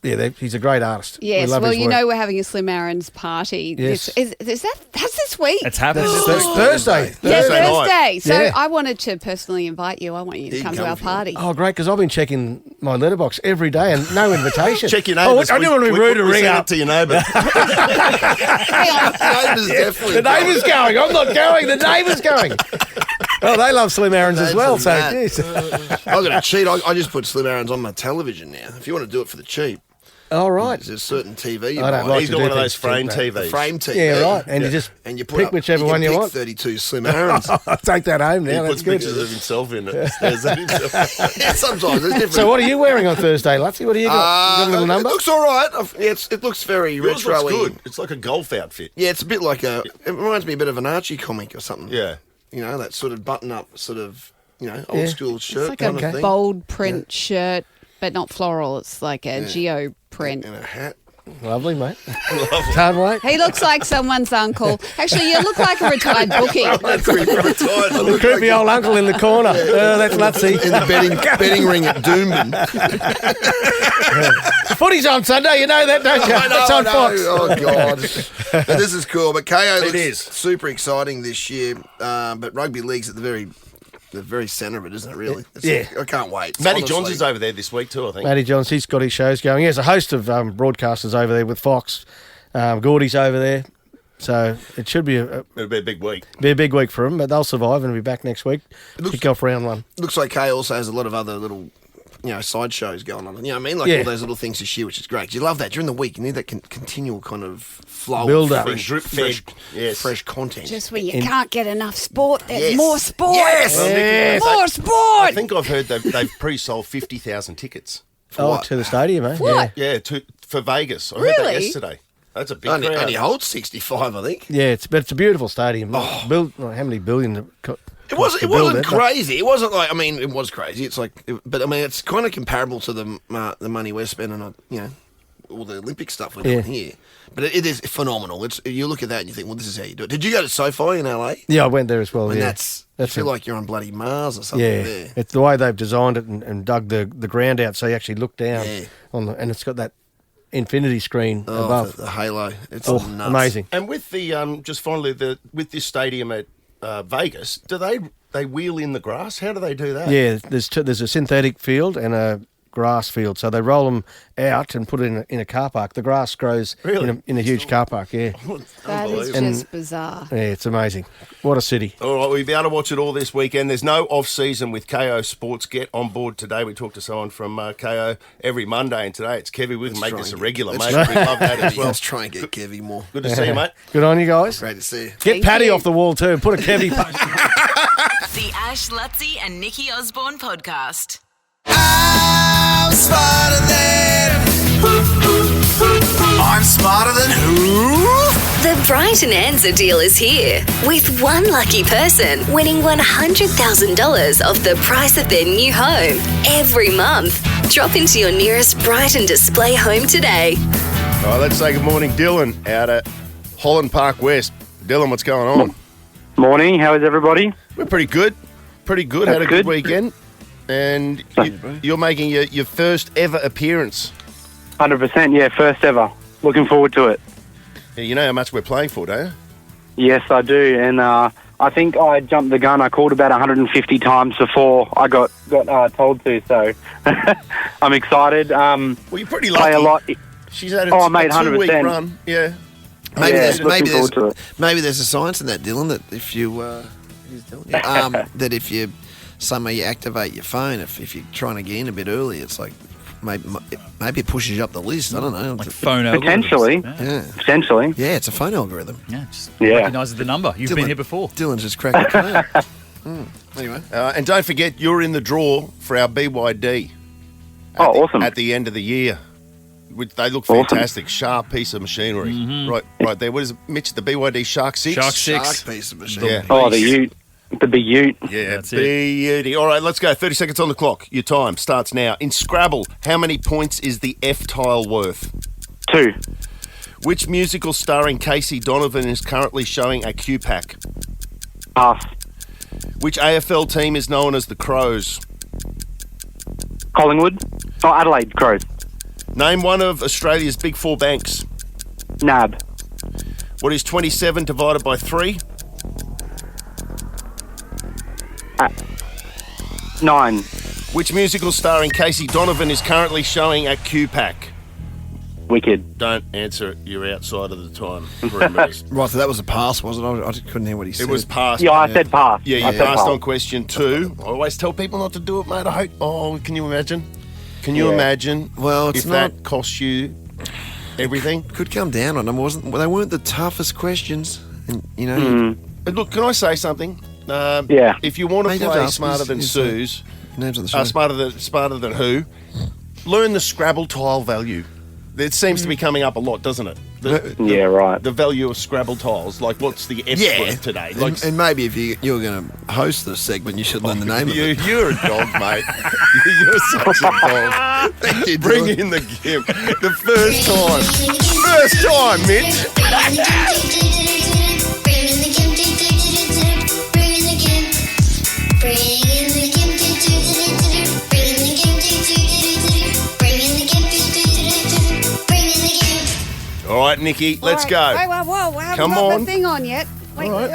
he's a great artist. Yes. We love Well, his you work. know we're having a Slim Aaron's party. Yes. That's this week? It's happening. Thursday. Yeah, Thursday night. Thursday. So Yeah. I wanted to personally invite you. I want you to You come can to our come if you want. party. Oh, great, because I've been checking my letterbox every day and no invitation. Check your neighbours. I didn't want to be rude to ring send up. it to your neighbour. Neighbours definitely. The neighbour's going. I'm not going. The neighbour's going. Oh, they love Slim Aaron's as well. So, Mad. yes. I've got a cheat. I just put Slim Aaron's on my television now. If you want to do it for the cheap, All right. there's a certain TV. You I don't buy. like He's to got do one of those things frame cheap, The TVs. frame TV. Yeah, right. And you just and you put pick up, whichever you can one you pick want. 32 Slim Aaron's. I'll take that home now. He That's puts good. pictures of himself in it. Stares at himself. Yeah, sometimes there's different. So, what are you wearing on Thursday, Lutzy? What do you got? You got a little number? It looks all right. It looks very Yours retro-y. looks good. It's like a golf outfit. Yeah, it's a bit like it reminds me a bit of an Archie comic or something. Yeah. You know, that sort of button-up, sort of, Yeah. old school shirt It's like kind a of thing. bold print shirt, but not floral. It's like a geo print. And a hat. Lovely, mate. Can't wait. He looks like someone's uncle. Actually, you look like a retired bookie. That's pretty retired. I The look creepy like old uncle in the corner. That's Lutzy. in the betting ring at Doomben. Footy's on Sunday, you know that, don't you? It's on Fox. Oh, God. But this is cool. But KO looks is. super exciting this year. But rugby league's at the very centre of it, isn't it, really? Yeah. I can't wait. Matty Honestly. Johnson's over there this week too, I think. Matty Johns, he's got his shows going. He has a host of broadcasters over there with Fox. Gordy's over there. So it should be It'll be a big week. be a big week for them, but they'll survive and be back next week. Kick off round one. Looks like Kay also has a lot of other little, side shows going on. You know what I mean? Like Yeah. all those little things this year, which is great. 'Cause you love that. During the week, you need that continual kind of flow Build of up. fresh, Drip fresh, fed. Yes. fresh content. Just when you can't get enough sport, there's Yes. more sport. Yes. More I sport. think I've heard they've pre-sold 50,000 tickets. what? To the stadium, eh? What? Yeah, for Vegas. I heard that Really? yesterday. That's a big Only crowd. holds 65, I think. Yeah, it's a beautiful stadium. How many billion? It wasn't crazy. It wasn't like, it was crazy. It's like, it's kind of comparable to the money we're spending on, all the Olympic stuff we're doing here. But it is phenomenal. You look at that and you think, well, this is how you do it. Did you go to SoFi in LA? Yeah, I went there as well. And yeah, you feel like you're on bloody Mars or something yeah. there. It's the way they've designed it and dug the ground out, so you actually look down Yeah. and it's got that infinity screen above. The halo. It's Oh, nuts. amazing. And with the just finally with this stadium at Vegas, do they wheel in the grass? How do they do that? Yeah, there's a synthetic field and a grass field, so they roll them out and put it in a car park. The grass grows in a huge car park. Yeah, That is just bizarre. yeah, it's amazing. What a city. All right, we'll be able to watch it all this weekend. There's no off-season with KO Sports. Get on board today. We talked to someone from KO every Monday, and today it's Kevy. We can make this a regular, mate. We love that as well. Let's try and get Kevy more. Good to see you, mate. Good on you guys. Great to see you. Get Thank Paddy you. off the wall too. Put a Kevy. The Ash, Lutzy and Nikki Osborne podcast. I'm smarter than. I'm smarter than who? The Bright and Answer deal is here, with one lucky person winning $100,000 off the price of their new home every month. Drop into your nearest Brighton display home today. All right, let's say good morning, Dylan, out at Holland Park West. Dylan, what's going on? Morning, how is everybody? We're pretty good. Pretty good. That's Had a good. good weekend. And you're making your first ever appearance. 100%, yeah, first ever. Looking forward to it. Yeah, you know how much we're playing for, don't you? Yes, I do, and I I think I jumped the gun. I called about 150 times before I got told to, so I'm excited. Well, you're pretty lucky. Play a lot. She's had a, mate, 2-week 100%. run. Yeah. Maybe there's a science in that, Dylan, that if you that if you somehow you activate your phone, if you're trying to get in a bit early, it's like maybe it pushes you up the list. I don't know. Like phone Potentially. algorithms. Potentially. Yeah, it's a phone algorithm. Yeah, just Yeah. recognises the number. You've been here before. Dylan's just cracking it out. Anyway. And don't forget, you're in the draw for our BYD. Awesome. At the end of the year. They look fantastic. Sharp piece of machinery. Right there. What is it, Mitch? The BYD Shark 6? Shark 6. Shark piece of machinery. Yeah. Oh, the Ute. The big Ute. Yeah, That's it. beauty. All right, let's go. 30 seconds on the clock. Your time starts now. In Scrabble, how many points is the F tile worth? 2. Which musical starring Casey Donovan is currently showing at QPAC? Pass. Which AFL team is known as the Crows? Collingwood. Oh, Adelaide Crows. Name one of Australia's big 4 banks. NAB. What is 27 divided by 3? 9. Which musical starring Casey Donovan is currently showing at QPAC? Wicked. Don't answer it. You're outside of the time. Perimeters. Right, so that was a pass, wasn't it? I just couldn't hear what he said. It was passed. Yeah, I said pass. Yeah, I you said passed pass. on question 2. I always tell people not to do it, mate. I hope. Oh, can you imagine? Can you Yeah. imagine? Well, it's if not- that costs you everything. Could come down on them, they weren't the toughest questions. And, you know, But look, can I say something? Yeah. If you want to Mate, don't play ask. smarter than He's, Sue's, names on the show. smarter than who, learn the Scrabble tile value. It seems to be coming up a lot, doesn't it? Yeah, right. The value of Scrabble tiles. Like, what's the F worth today? Like, And maybe if you're going to host the segment, you should learn the name of it. You're a dog, mate. You're such a dog. Thank you, Bring Dylan. in the gift. The first time. First time, Mitch. All right, Nikki, let's go. Wait, whoa, I haven't Come got on. the thing on yet. Wait. Hang on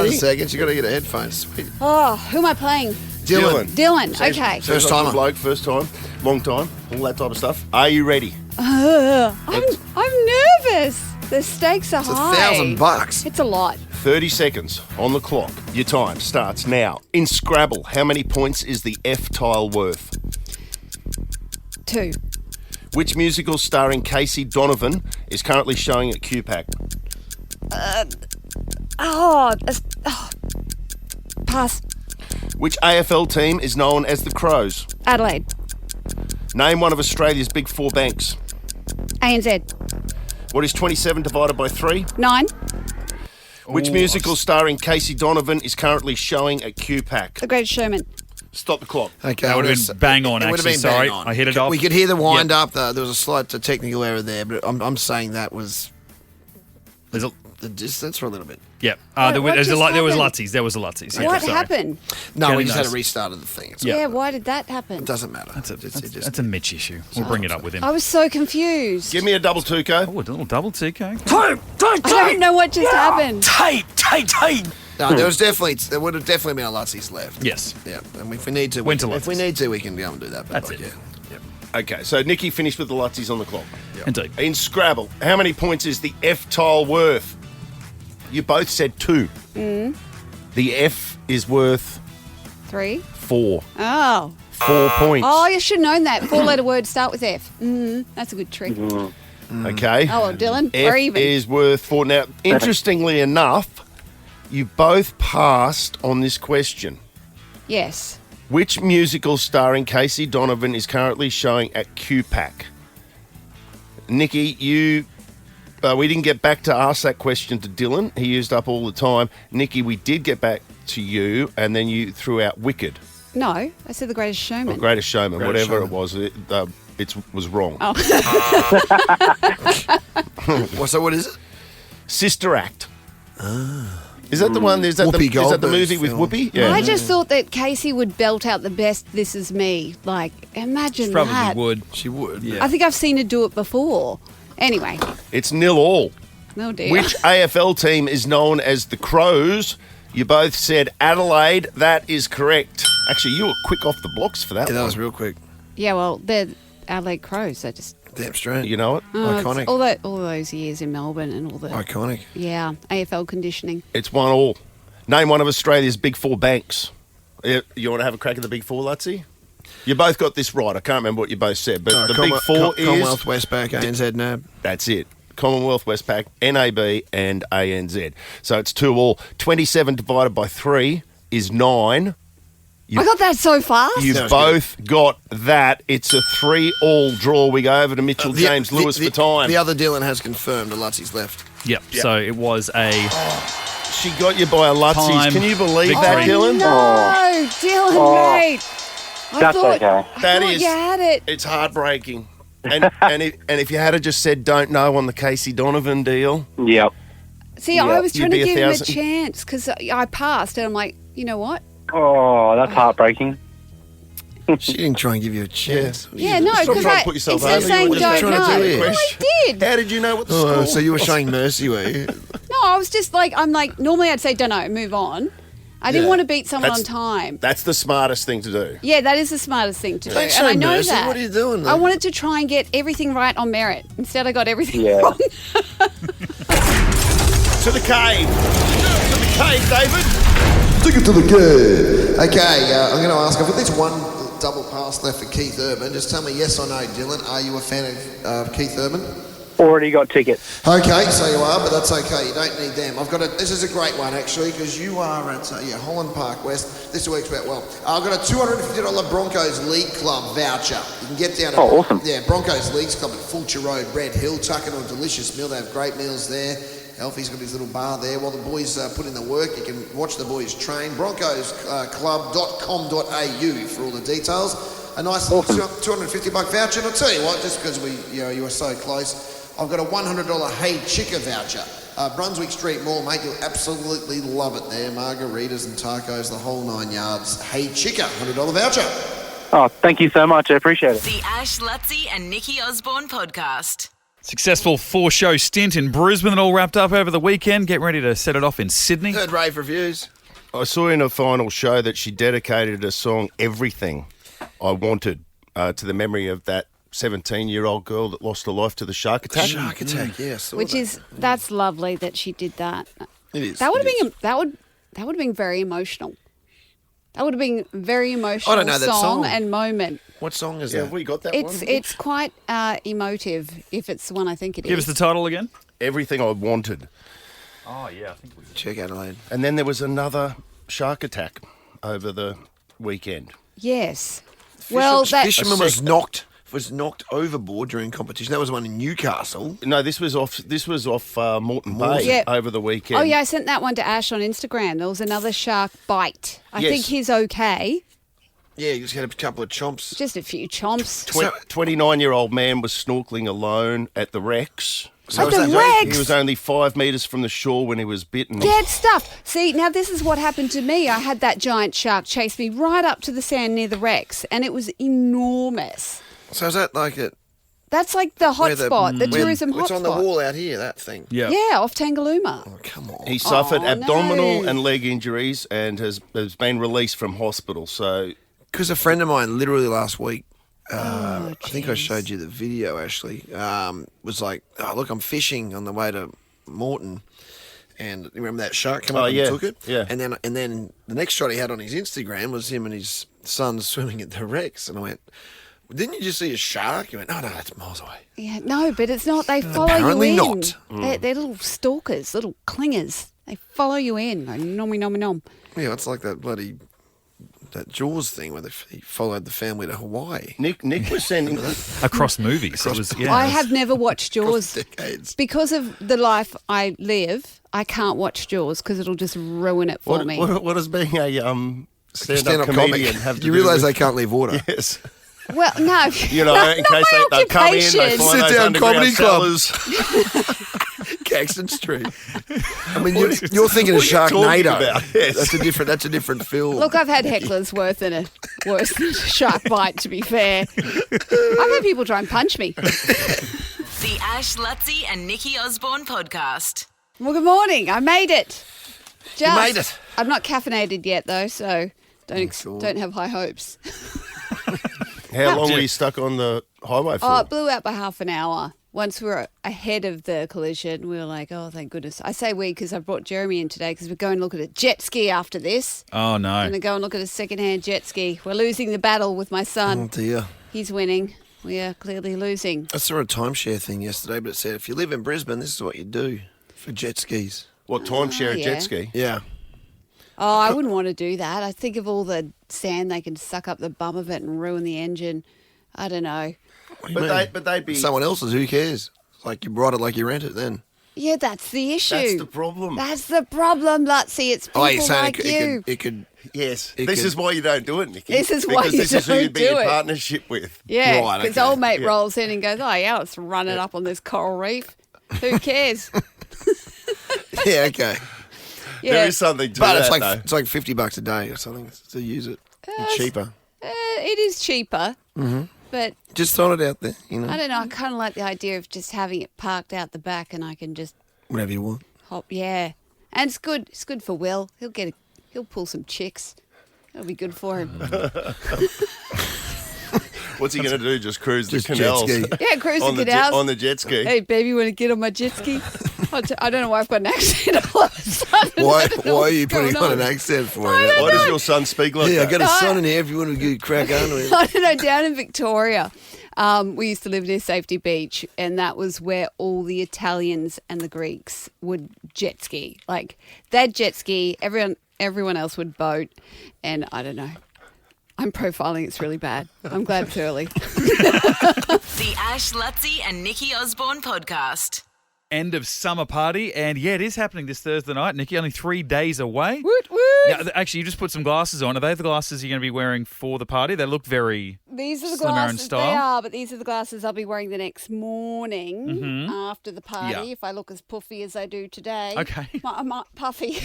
a second, you got to get a headphones. Sweet. Oh, who am I playing? Dylan. Okay. First timer. bloke, first time, long time, all that type of stuff. Are you ready? I'm nervous. The stakes are It's high. $1,000. It's a lot. 30 seconds on the clock. Your time starts now. In Scrabble, how many points is the F tile worth? 2. Which musical starring Casey Donovan is currently showing at QPAC? Pass. Which AFL team is known as the Crows? Adelaide. Name one of Australia's big 4 banks. ANZ. What is 27 divided by 3? 9. Which musical starring Casey Donovan is currently showing at QPAC? The Greatest Showman. Stop the clock. Okay, That would have been bang on, It would have actually. been Sorry, bang on. I hit it off. We could hear the wind Yep. up. There was a slight technical error there, but I'm saying that was There's a, the distance for a little bit. yeah. What There was just There was happened? Lutzies. There was a Lutzies. Yeah, What sorry. happened? No, Kelly we just had to knows. restart the thing. Yeah. Why did that happen? It doesn't matter. That's a Mitch issue. We'll bring it up with him. I was so confused. Give me a double Tuco. Oh, a little double TK. I don't know what just happened. Tape. No, there would have definitely been a Lutzies left. Yes. Yeah, and if we need to, Went to if we Lutzies. need to, we can go and do that. But That's it. Yeah. Okay, so Nikki finished with the Lutzies on the clock. Indeed. In Scrabble, how many points is the F tile worth? You both said 2. The F is worth 3. 4. Oh. 4 points. Oh, you should have known that. 4-letter words start with F. That's a good trick. Okay. Oh, well, Dylan, F we're even. is worth 4. Now, interestingly enough, you both passed on this question. Yes. Which musical starring Casey Donovan is currently showing at QPAC? Nikki, we didn't get back to ask that question to Dylan. He used up all the time. Nikki, we did get back to you, and then you threw out Wicked. No, I said The Greatest Showman. Or Greatest Showman, Greatest whatever Showman. it was. It was wrong. Oh. So what is it? Sister Act. Is that the one? Is that Whoopi is that the Goldberg's movie with film. Whoopi? Yeah. I just thought that Casey would belt out the best This Is Me. Like, imagine Probably that. would. She would. Yeah. I think I've seen her do it before. Anyway. It's 0-0. Oh, dear. Which AFL team is known as the Crows? You both said Adelaide. That is correct. Actually, you were quick off the blocks for that Yeah, that one. was real quick. Yeah, well, they're Adelaide Crows. They're just Damn straight. You know it? it's Iconic. all those years in Melbourne and all the Iconic. yeah AFL conditioning. It's 1-1. Name one of Australia's big four banks. You want to have a crack at the big four, Lutzy? You both got this right. I can't remember what you both said, but the big four is... Commonwealth, Westpac, ANZ, NAB. That's it. Commonwealth, Westpac, NAB, and ANZ. So it's 2-2. 27 divided by 3 is 9. I got that so fast. You've both got that. It's a 3-3 draw. We go over to Mitchell James Lewis for time. The other Dylan has confirmed that Lutzy's left. Yep. So it was a... She got you by a Lutzy's. Time Can you believe victory. that, Dylan? No, Dylan, mate. That's okay. That thought is... you had it. It's heartbreaking. And if you had just said don't know on the Casey Donovan deal... Yep. See, I was You'd trying to be give him a 1,000. chance because I passed, and I'm like, you know what? Oh, that's heartbreaking. She didn't try and give you a chance. Yeah, no, Stop because trying to put yourself instead of over. saying You were just don't trying to know, do it. well, I did. How did you know what the score So you were showing mercy, were you? No, I was just like, normally I'd say don't know, move on. I didn't Yeah. want to beat someone That's- on time. That's the smartest thing to do. Yeah, that is the smartest thing to do, Don't and show I know mercy. that. What are you doing, I then? wanted to try and get everything right on merit. Instead, I got everything Yeah. wrong. To the cave. To the cave, David. Take it to the game. Okay, I'm going to ask, I've got this one double pass left for Keith Urban. Just tell me yes or no, Dylan. Are you a fan of Keith Urban? Already got tickets. Okay, so you are, but that's okay. You don't need them. This is a great one, actually, because you are at Holland Park West. This works out well. I've got a $250 Broncos League Club voucher. You can get down to awesome. Yeah, Broncos Leagues Club at Fulcher Road, Red Hill. Tuck in a delicious meal. They have great meals there. Alfie's got his little bar there. While the boys put in the work, you can watch the boys train. BroncosClub.com.au for all the details. A nice little $250 voucher. And I'll tell you what, just because you are so close, I've got a $100 Hey Chica voucher. Brunswick Street Mall, mate, you'll absolutely love it there. Margaritas and tacos, the whole 9 yards. Hey Chica, $100 voucher. Oh, thank you so much. I appreciate it. The Ash, Lutzy and Nikki Osborne podcast. Successful 4-show stint in Brisbane and all wrapped up over the weekend. Get ready to set it off in Sydney. Heard rave reviews. I saw in a final show that she dedicated a song, Everything I Wanted, to the memory of that 17-year-old girl that lost her life to the shark attack. Shark attack, yes. That's lovely that she did that. It is. That would have been very emotional. That would have been very emotional. I don't know that song. And moment. What song is Yeah, that? we got that one. It's quite emotive if it's the one I think it is. Give us the title again. Everything I Wanted. Oh, yeah. I think we Check Adelaide. And then there was another shark attack over the weekend. Yes. Well, that Fisherman was knocked overboard during competition. That was one in Newcastle. No, this was off Moreton Bay Yeah. over the weekend. Oh yeah, I sent that one to Ash on Instagram. There was another shark bite. I Yes. think he's okay. Yeah, he just had a couple of chomps. Just a few chomps. 29-year-old man was snorkeling alone at the Rex. At the Rex? He was only 5 metres from the shore when he was bitten. Get stuff. See, now this is what happened to me. I had that giant shark chase me right up to the sand near the Rex, and it was enormous. So is that like it? That's like the hot spot, the tourism hot It's on spot. the wall out here, that thing. Yeah. Yeah, off Tangalooma. Oh, come on. He suffered Oh, abdominal no. and leg injuries and has been released from hospital. So Because a friend of mine, literally last week, Oh, I think I showed you the video, Ashley, was like, oh, look, I'm fishing on the way to Moreton. And you remember that shark come up and took it? Yeah. And then the next shot he had on his Instagram was him and his son swimming at the Rex. And I went, didn't you just see a shark? He went, no, that's miles away. Yeah, no, but it's not. They follow Apparently you in. not. They're little stalkers, little clingers. They follow you in. Go nommy, nommy, nom. Yeah, it's like that Jaws thing where he followed the family to Hawaii. Nick was sending across movies. It was, yeah. I have never watched Jaws. Decades. Because of the life I live, I can't watch Jaws because it'll just ruin it for me. What does being a stand-up Stand-up comedian comic. have to You do realise with- they can't leave water. Yes. Well, no. You know, in case they come in, they find Sit those down underground comedy club. cellars. Caxton Street. I mean, you're thinking of what are you talking Sharknado. about? Yes. That's a different film. Look, I've had hecklers worse than a shark bite, to be fair. I've had people try and punch me. The Ash, Lutzy and Nikki Osborne podcast. Well, good morning. I made it. Just. You made it. I'm not caffeinated yet, though, so don't have high hopes. How long were you stuck on the highway for? Oh, it blew out by half an hour. Once we were ahead of the collision, we were like, oh, thank goodness. I say we because I brought Jeremy in today because we're going to look at a jet ski after this. Oh, no. We're going to go and look at a second-hand jet ski. We're losing the battle with my son. Oh, dear. He's winning. We are clearly losing. I saw a timeshare thing yesterday, but it said if you live in Brisbane, this is what you do for jet skis. What, timeshare a yeah. jet ski? Yeah. Oh, I wouldn't want to do that. I think of all the sand they can suck up the bum of it and ruin the engine. I don't know. But they'd be... Someone else's, who cares? Like you ride it like you rent it then. Yeah, that's the issue. That's the problem. That's the problem, Lutzy. It's people you're saying like you. It could Yes. This is why you don't do it, Nikki. This is why you Because this is who don't you'd be do in it. partnership with. Yeah, Right, because okay. old mate rolls in and goes, oh, yeah, let's run it up on this coral reef. Who cares? Yeah, okay. Yeah. There is something to But that, it's like though. $50 a day or something to use it. It's cheaper. It is cheaper, but Just throw it out there, you know. I don't know. I kind of like the idea of just having it parked out the back and I can just Whatever you want. hop. Yeah, and it's good. It's good for Will. He'll pull some chicks. That'll be good for him. What's he going to do? Just cruise Just the jet canals? ski. Yeah, cruise on the canals. on the jet ski. Hey, baby, want to get on my jet ski? I don't know why I've got an accent all of a sudden. Why I don't know are what's you putting going on an accent for I it? don't Why know. does your son speak like Yeah, I that? got a son in here if you want to get crack on with it. I don't know, down in Victoria, we used to live near Safety Beach, and that was where all the Italians and the Greeks would jet ski. Like, they'd jet ski, everyone else would boat, and I don't know. I'm profiling, it's really bad. I'm glad it's early. The Ash, Lutzy and Nikki Osborne podcast. End of summer party, and yeah, it is happening this Thursday night, Nikki. Only 3 days away. Woot woot! Now, actually, you just put some glasses on. Are they the glasses you're going to be wearing for the party? They look very These are the Slim Aaron glasses, style. they are, but these are the glasses I'll be wearing the next morning after the party, Yeah. if I look as puffy as I do today. Okay. Puffy.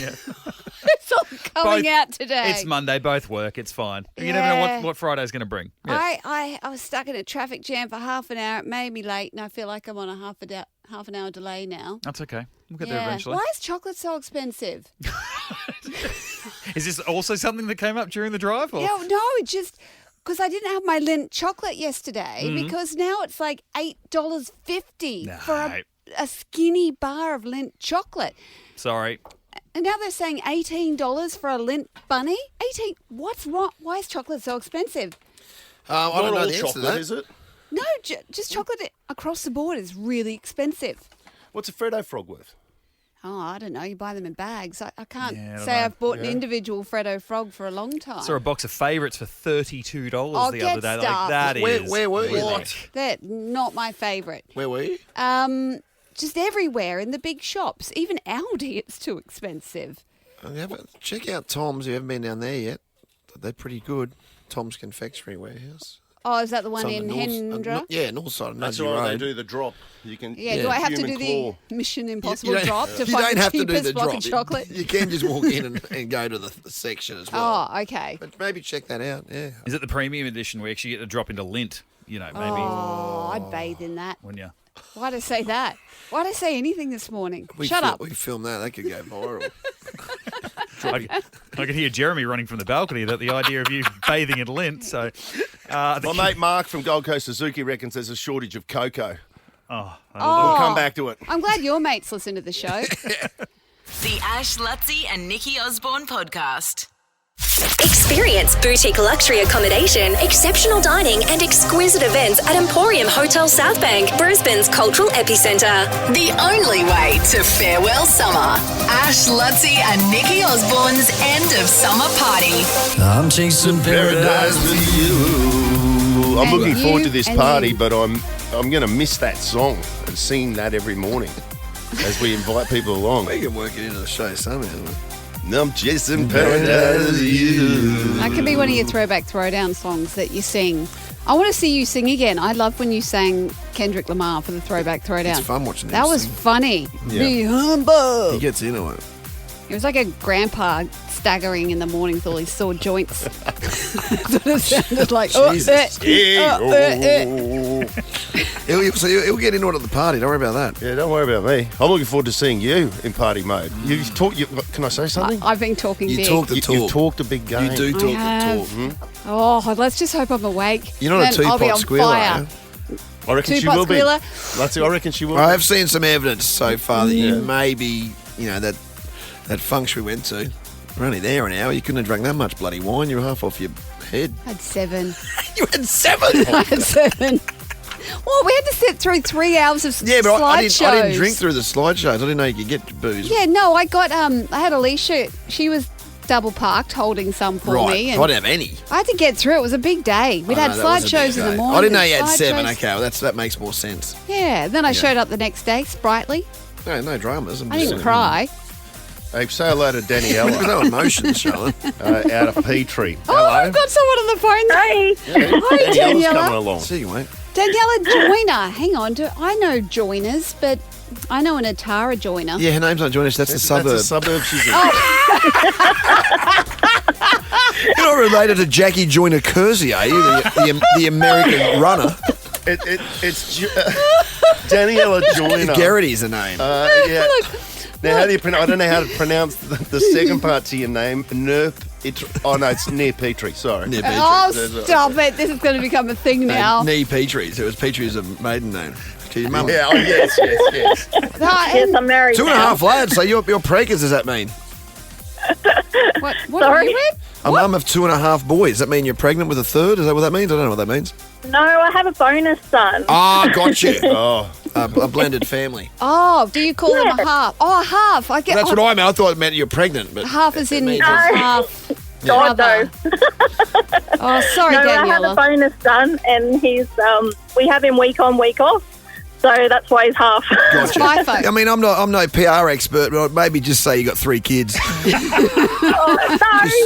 It's all coming Both- out today. It's Monday, both work. It's fine. You never know Yeah. what Friday's going to bring. Yeah. I was stuck in a traffic jam for half an hour. It made me late, and I feel like I'm on a half an hour delay now. That's okay. We'll get there eventually. Why is chocolate so expensive? Is this also something that came up during the drive? Or? Yeah, no, it just because I didn't have my Lindt chocolate yesterday because now it's like $8.50 for a skinny bar of Lindt chocolate. Sorry. And now they're saying $18 for a Lindt bunny? 18? What's wrong? Why is chocolate so expensive? I Not don't know all the answer to chocolate, that. is it? No, just chocolate across the board is really expensive. What's a Freddo Frog worth? Oh, I don't know. You buy them in bags. I can't Yeah, I don't say know. I've bought an individual Freddo Frog for a long time. Saw a box of favourites for $32 Oh, the get other day. stuffed. Like, that is Where were you? what? They're not my favourite. Where were you? Just everywhere in the big shops. Even Aldi, it's too expensive. Check out Tom's. You haven't been down there yet. They're pretty good. Tom's Confectionery Warehouse. Oh, is that the one It's in on the Hendra? Yeah, north side of That's Nudgee right, they Road. do the drop. You can Yeah, do I have to do human claw. the Mission Impossible don't- drop to you find don't the have to do cheapest the block drop. of chocolate? You can just walk in and go to the section as well. Oh, okay. But maybe check that out. Yeah. Is it the premium edition where you actually get to drop into Lindt? You know, maybe Oh, I'd bathe in that. when you. Why'd I say that? Why'd I say anything this morning? Shut up. We filmed that. That could go viral. I could hear Jeremy running from the balcony at the idea of you bathing in Lindt. So, My mate Mark from Gold Coast Suzuki reckons there's a shortage of cocoa. oh, We'll come back to it. I'm glad your mates listen to the show. The Ash, Lutzy and Nikki Osborne podcast. Experience boutique luxury accommodation, exceptional dining, and exquisite events at Emporium Hotel South Bank, Brisbane's cultural epicentre. The only way to farewell summer. Ash, Lutzy and Nikki Osborne's end of summer party. I'm chasing Paradise with you. I'm And looking forward to you, this and party, you. but I'm going to miss that song and sing that every morning as we invite people along. We can work it into the show somehow. I'm chasing paradise with you. That could be one of your throwback throwdown songs that you sing. I want to see you sing again. I love when you sang Kendrick Lamar for the throwback throwdown. It's fun watching him That was sing. funny. Yeah. Be humble. He gets into it. It was like a grandpa staggering in the morning with all his sore joints. That's what it sounded like. Jesus. Yeah. He'll get into it at the party. Don't worry about that. Yeah, don't worry about me. I'm looking forward to seeing you in party mode. Can I say something? I've been talking big. You talk the talk. You talked a big game. You do talk the talk. Oh, let's just hope I'm awake. You're not Then a I'll be two-pot on squealer, fire. are you? I reckon she Two-pot will be. squealer. I reckon she will. I be. have seen some evidence so far that you may be, that function we went to. We're only there an hour. You couldn't have drunk that much bloody wine. You were half off your head. I had 7. You had 7? I had 7. Well, we had to sit through 3 hours of but I slideshows. didn't drink through the slideshows. I didn't know you could get booze. Yeah, no, I got. I had Alicia. She was double parked, holding some for me. And I didn't have any. I had to get through. It was a big day. We'd had slideshows in the morning. I didn't know you had slideshows. 7. Okay, well, that makes more sense. Yeah. Then I showed up the next day, sprightly. No dramas. I didn't cry. Hey, say hello to Daniela. No emotions, Charlotte. Out of Petrie. Oh, I've got someone on the phone. Hey. Hi, Daniela's Daniela. coming along. See you, mate. Daniela Joiner. Hang on. I know joiners, but I know an Atara joiner. Yeah, her name's not Joiners. That's the suburb. That's a suburb she's in. You're not related to Jackie Joyner Kersey, are you? The American runner. It's Daniela Joyner. Garrity's a name. Yeah. Now, how do you pronounce? I don't know how to pronounce the second part to your name. It's near Petrie. Sorry. Near Petrie. Oh, stop it. This is going to become a thing now. Nee Petrie. So it was Petrie's a maiden name. To your mum. Yeah, yes. Yes, I'm married 2.5 lads. So you're preggers, does that mean? What are you with? A mum of 2.5 boys. Does that mean you're pregnant with a third? Is that what that means? I don't know what that means. No, I have a bonus son. Ah, got you. A blended family. Oh, do you call them a half? Oh, a half. I get. That's what I meant. I thought it meant you're pregnant. But half as in means half. God, no. Oh, sorry, No, Daniela. I have a bonus son, and he's we have him week on, week off. So that's why he's half. Gotcha. I mean, I'm no PR expert, but maybe just say you got 3 kids. Just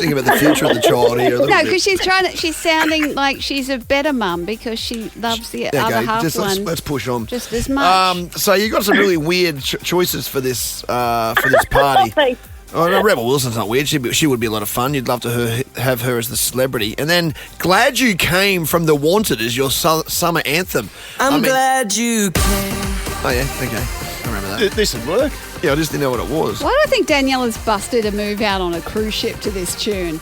think about the future of the child here. No, because she's sounding like she's a better mum because she loves the other half one. Let's push on. Just as much. So you got some really weird choices for this party. Oh, no, Rebel Wilson's not weird. She would be a lot of fun. You'd love to have her as the celebrity. And then Glad You Came from The Wanted as your summer anthem. I'm glad you came. Oh, yeah, okay. I remember that. This would work. Yeah, I just didn't know what it was. Why do I think Daniela's busted a move out on a cruise ship to this tune?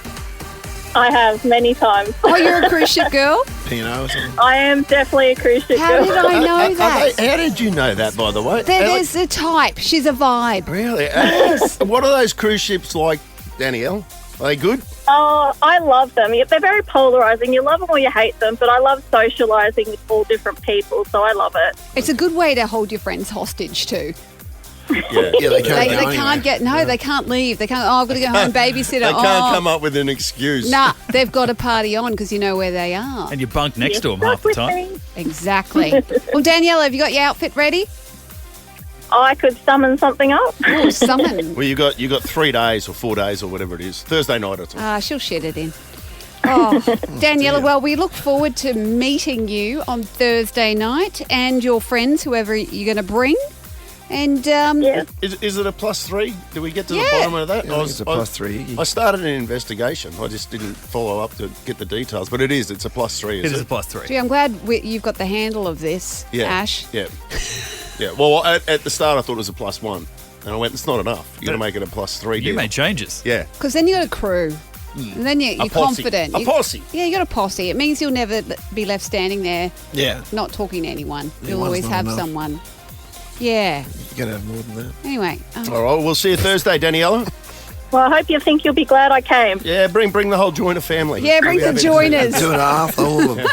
I have many times. Oh, you're a cruise ship girl? P&O or something? I am definitely a cruise ship How girl. did I know that? How did you know that, by the way? There's a type. She's a vibe. Really? Yes. What are those cruise ships like, Danielle? Are they good? Oh, I love them. They're very polarising. You love them or you hate them, but I love socialising with all different people, so I love it. It's a good way to hold your friends hostage too. Yeah, they can't. They can't leave. They can't. Oh, I've got to go home and babysit. They can't come up with an excuse. Nah, they've got a party on because you know where they are. And you bunk next to them half the time. Exactly. Well, Daniela, have you got your outfit ready? I could summon something up. Oh, summon. Well, you got 3 days or 4 days or whatever it is. Thursday night or something. She'll shed it in. Oh, Daniela, well, we look forward to meeting you on Thursday night and your friends, whoever you're going to bring. And Is it a +3? Do we get to Yeah. the bottom of that? Yeah, I think it's a +3. I started an investigation. I just didn't follow up to get the details, but it's a +3. It is a +3. gee, I'm glad you've got the handle of this, Ash. Yeah. Yeah. Well, at the start I thought it was a +1, and I went, it's not enough. You got to make it a +3. You made changes. Yeah. Because then you got a crew. And then you're posse. confident. A posse. Yeah, you got a posse. It means you'll never be left standing there Yeah. not talking to anyone. Yeah, You'll one's always not have enough. someone. Yeah. You got to have more than that. Anyway. All right. We'll see you Thursday, Daniela. Well, I hope you think you'll be glad I came. Yeah. Bring the whole Joiner family. Yeah, bring the joiners. 2.5, all of them.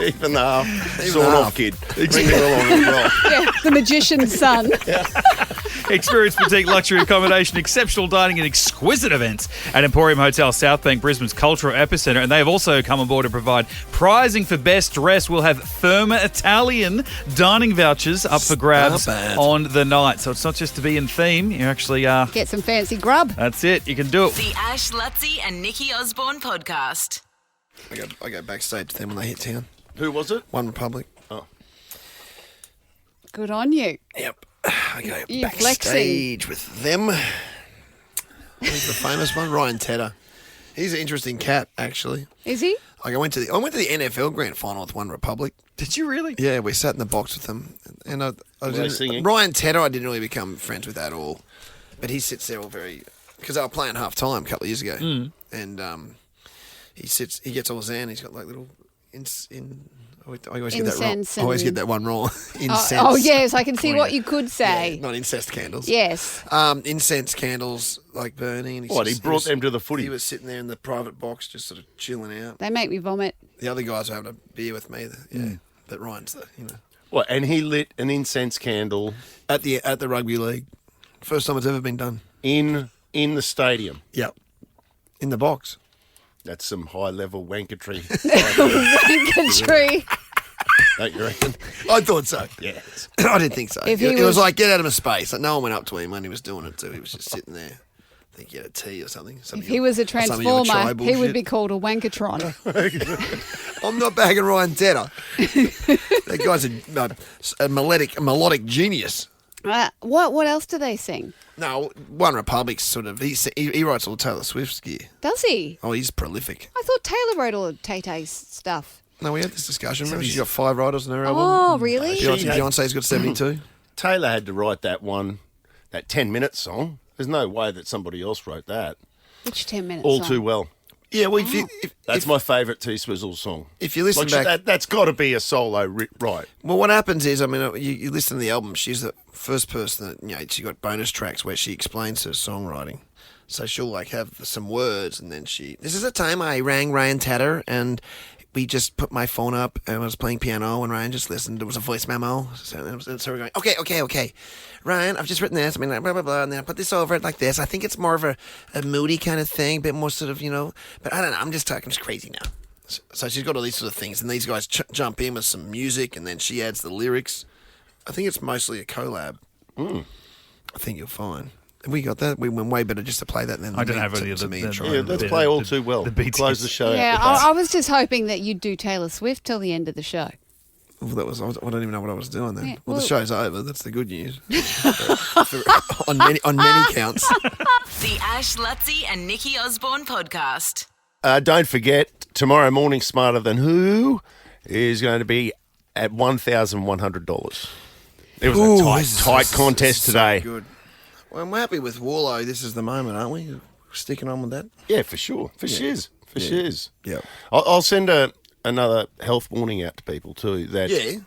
Even the half. Even Sawing half. off kid. Bring it along as well. Yeah, the magician's son. Experience boutique luxury accommodation, exceptional dining and exquisite events at Emporium Hotel South Bank, Brisbane's cultural epicenter. And they have also come on board to provide prizing for best dress. We'll have Firma Italian dining vouchers up for grabs on the night. So it's not just to be in theme. You actually Get some fancy grub. That's it. You can do it. The Ash, Lutzi and Nikki Osborne podcast. I go backstage to them when they hit town. Who was it? One Republic. Oh. Good on you. Yep. I go You're backstage with them. Who's the famous one? Ryan Tedder. He's an interesting cat, actually. Is he? Like I went to the NFL Grand Final with One Republic. Did you really? Yeah, we sat in the box with them, and I Were they singing? Ryan Tedder, I didn't really become friends with at all, but he sits there all very because they were playing half time a couple of years ago, and he gets all zen. He's got like little I always get that wrong. I always get that one wrong. Incense. Oh, yes, I can see what you could say. Yeah, not incest candles. Yes. Incense candles like burning. And He brought them to the footy. He was sitting there in the private box, just sort of chilling out. They make me vomit. The other guys were having a beer with me. But Ryan's What? And he lit an incense candle at the rugby league. First time it's ever been done in the stadium. Yep, in the box. That's some high level wankatry. Wankatry. Don't you reckon? I thought so. Yes. I didn't think so. If It he was was- like, get out of my space. Like, no one went up to him when he was doing it too. He was just sitting there. I think he had a tea or something. If he was a transformer, he would be called a wankatron. I'm not bagging Ryan Tedder. That guy's a melodic genius. What else do they sing? No, One Republic's sort of, he writes all Taylor Swift's gear. Does he? Oh, he's prolific. I thought Taylor wrote all of Tay-Tay's stuff. No, we had this discussion. Remember, she's got 5 writers on her album. Oh, really? Beyonce's got 72. Taylor had to write that 10-minute song. There's no way that somebody else wrote that. Which 10 minutes? All song? Too Well. Yeah, well, That's my favourite T-Swizzle song. If you listen back... That's got to be a solo, right? Well, what happens is, I mean, you listen to the album, she's the first person that, she got bonus tracks where she explains her songwriting. So she'll, have some words, and then this is a time I rang Ryan Tedder, and we just put my phone up, and I was playing piano, and Ryan just listened. It was a voice memo. So we're going, okay. Ryan, I've just written this, blah, blah, blah, and then I put this over it like this. I think it's more of a moody kind of thing, a bit more sort of, but I don't know, I'm just talking just crazy now. So she's got all these sort of things, and these guys jump in with some music, and then she adds the lyrics. I think it's mostly a collab. I think you'll find. We got that. We went way better just to play that than I don't have any of the Yeah, let's play All Too Well. Close the show. Yeah, out with that. I was just hoping that you'd do Taylor Swift till the end of the show. Well, I don't even know what I was doing then. Yeah, well, well- the show's over. That's the good news. on many counts. The Ash, Lutzi and Nikki Osborne podcast. Don't forget, tomorrow morning, Smarter Than Who is going to be at $1,100. It was a tight contest today. So good. Well, I'm happy with Warlow. This is the moment, aren't we? Sticking on with that. Yeah, for sure. For shiz. Yeah. I'll send another health warning out to people too that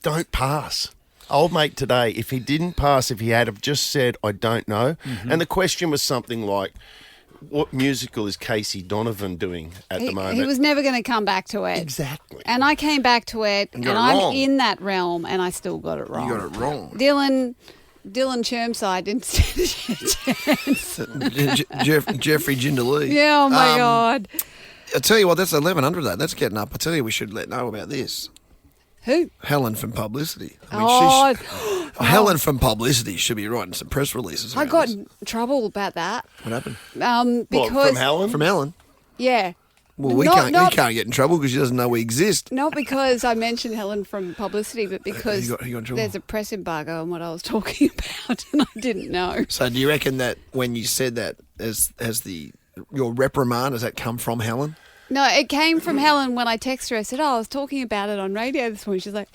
don't pass. Old mate today, if he didn't pass, if he had have just said, I don't know, and the question was something like, what musical is Casey Donovan doing at the moment? He was never going to come back to it. Exactly. And I came back to it, and got it I'm wrong. in that realm, and I still got it wrong. You got it wrong. Dylan Chermside didn't stand a chance. Jeffrey Jindalee. Yeah, oh my God. I tell you what, that's 1,100 that. That's getting up. I tell you, we should let know about this. Who? Helen from Publicity. Helen from Publicity should be writing some press releases. I around got this. in trouble about that. What happened? Because from Helen? From Helen. Yeah. Well, we can't get in trouble because she doesn't know we exist. Not because I mentioned Helen from Publicity, but because you got in trouble? there's a press embargo on what I was talking about, and I didn't know. So, do you reckon that when you said that, as your reprimand, does that come from Helen? No, it came from Helen when I texted her. I said, I was talking about it on radio this morning. She's like,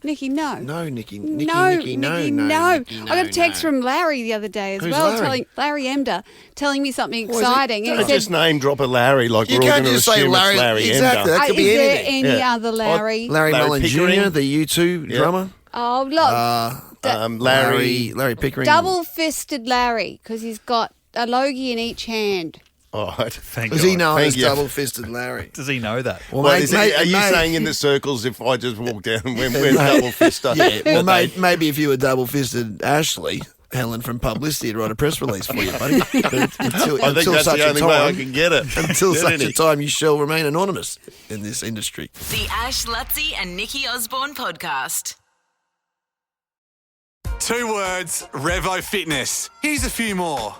Nikki, no. No, Nikki. No. Nikki, no. I got a text from Larry the other day as Who's well, Larry? Larry Emder, telling me something exciting. And Don't he just said, name drop a Larry like You we're all can't going to just say assume Larry. it's Larry Exactly. Ender. That could be is there anything. any Yeah. other Larry? Larry Mullen Pickering? Jr., the U2 drummer. Oh, look. Larry Pickering. Double-fisted Larry, because he's got a logie in each hand. All right. Thank Does God. he know Thank as you. Double-Fisted Larry? Does he know that? Well, Well, mate, are you mate- saying in the circles if I just walk down and we're double fister? Yeah, well, maybe if you were Double-Fisted Ashley, Helen from Publicity would write a press release for you, buddy. But until I think that's such the only way I time, can get it. until Get such in a it. time, you shall remain anonymous in this industry. The Ash, Lutzi and Nikki Osborne podcast. 2 words, Revo Fitness. Here's a few more.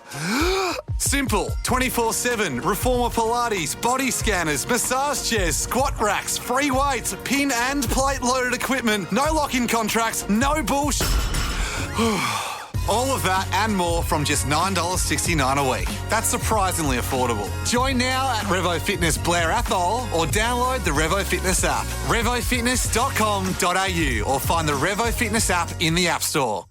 Simple, 24/7, Reformer Pilates, body scanners, massage chairs, squat racks, free weights, pin and plate loaded equipment, no lock-in contracts, no bullshit. All of that and more from just $9.69 a week. That's surprisingly affordable. Join now at Revo Fitness Blair Athol or download the Revo Fitness app. RevoFitness.com.au or find the Revo Fitness app in the App Store.